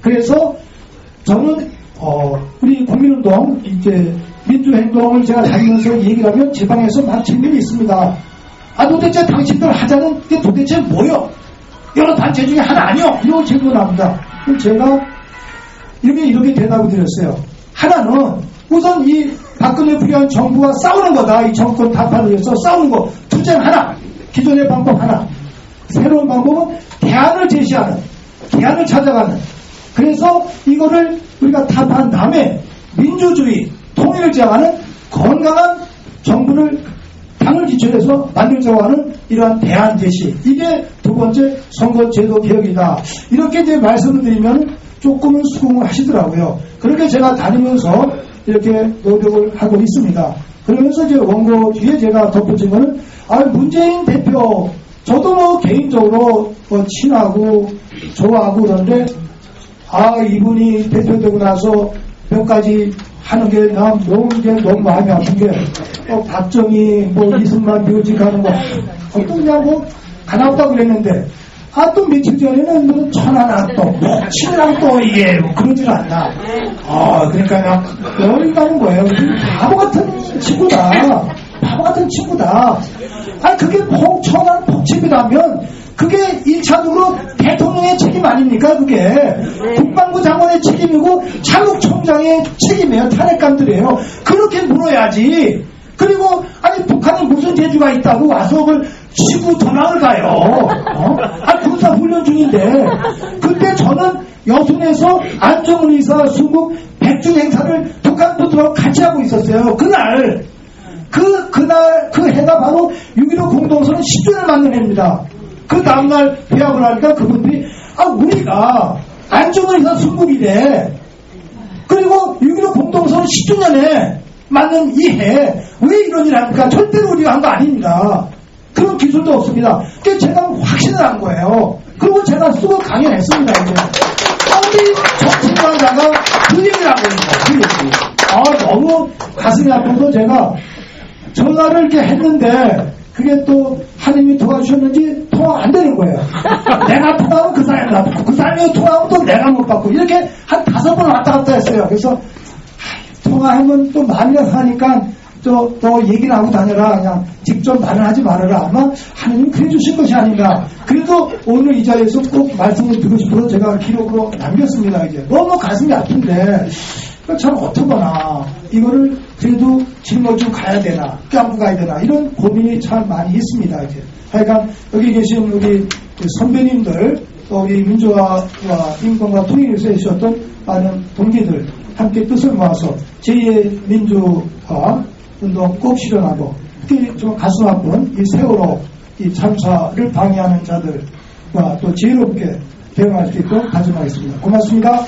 그래서 저는 우리 국민운동 이제 민주행동을 제가 다니면서 얘기를 하면 제 방에서 막 질문이 있습니다. 도대체 당신들 하자는 게 도대체 뭐요? 여러 단체 중에 하나 아니요? 이런 질문을 합니다. 그럼 제가 이렇게 대답을 드렸어요. 하나는 우선 이 박근혜 부여한 정부와 싸우는 거다. 이 정권 타파를 위해서 싸우는 거. 두 투쟁 하나, 기존의 방법 하나, 새로운 방법은 대안을 제시하는, 대안을 찾아가는. 그래서 이거를 우리가 타파한 다음에 민주주의, 통일을 지향하는 건강한 정부를 당을 기초로 해서 만들자고 하는 이러한 대안 제시. 이게 두 번째 선거제도 개혁이다. 이렇게 이제 말씀을 드리면 조금은 수긍을 하시더라고요. 그렇게 제가 다니면서 이렇게 노력을 하고 있습니다. 그러면서 이제 원고 뒤에 제가 덧붙인 거는, 문재인 대표, 저도 뭐 개인적으로 뭐 친하고 좋아하고 그런데, 이분이 대표되고 나서 몇 가지 하는 게 너무 마음이 아픈 게, 박정희, 이승만 묘직하는 거, 그냥 가납다고 그랬는데, 또 며칠 전에는 뭐 천안함도, 친남도 이게 그러질 않나. 그러니까 막 열이 나는 거예요. 바보 같은 친구다. 바보 같은 친구다. 그게 천안 폭침이라면, 그게 1차적으로 대통령의 책임 아닙니까, 그게? 국방부 장관의 책임이고, 자국총장의 책임이에요. 탄핵감들이에요. 그렇게 물어야지. 그리고, 북한이 무슨 재주가 있다고 와서 그걸 치고 도망을 가요. 군사 훈련 중인데. 근데 저는 여순에서 안정훈 의사 순국 100주 행사를 북한부들하고 같이 하고 있었어요. 그날 그 해가 바로 6.15 공동선언 10주년을 맞는 해입니다. 그 다음날 회합을 하니까 그분들이, 우리가 안정훈 의사 순국이래. 그리고 6.15 공동선언 10주년에 맞는 이 해, 왜 이런 일 합니까? 절대로 우리가 한 거 아닙니다. 그런 기술도 없습니다. 그래서 제가 확신을 한 거예요. 그리고 제가 수고 강연했습니다, 이제. 우리 정치관자가 그 얘기를 하고 있는 거예요, 그 얘기. 너무 가슴이 아파서 제가 전화를 이렇게 했는데, 그게 또 하나님이 도와주셨는지 통화가 안 되는 거예요. 내가 통화하면 그 사람이 못 받고, 그 사람이 통화하면 또 내가 못 받고, 이렇게 한 5번 왔다 갔다 했어요. 그래서 통화하면 또 마음이가 사니까 또 얘기를 하고 다녀라. 그냥 직접 말을 하지 말아라. 아마 하나님이 그래 주실 것이 아닌가. 그래도 오늘 이 자리에서 꼭 말씀을 드리고 싶어서 제가 기록으로 남겼습니다. 이제 너무 가슴이 아픈데 참 어떡하나, 이거를 그래도 짊어지고 가야 되나, 껴안고 가야 되나, 이런 고민이 참 많이 있습니다. 이제 하여간 여기 계신 우리 선배님들, 또 우리 민주화와 인권과 통일을 세우셨던 많은 동기들 함께 뜻을 모아서 제2의 민주화 운동 꼭 실현하고, 특히 좀 가슴 아픈 이 세월호 이 참사를 방해하는 자들과 또 지혜롭게 대응할 수 있도록 다짐하겠습니다. 고맙습니다.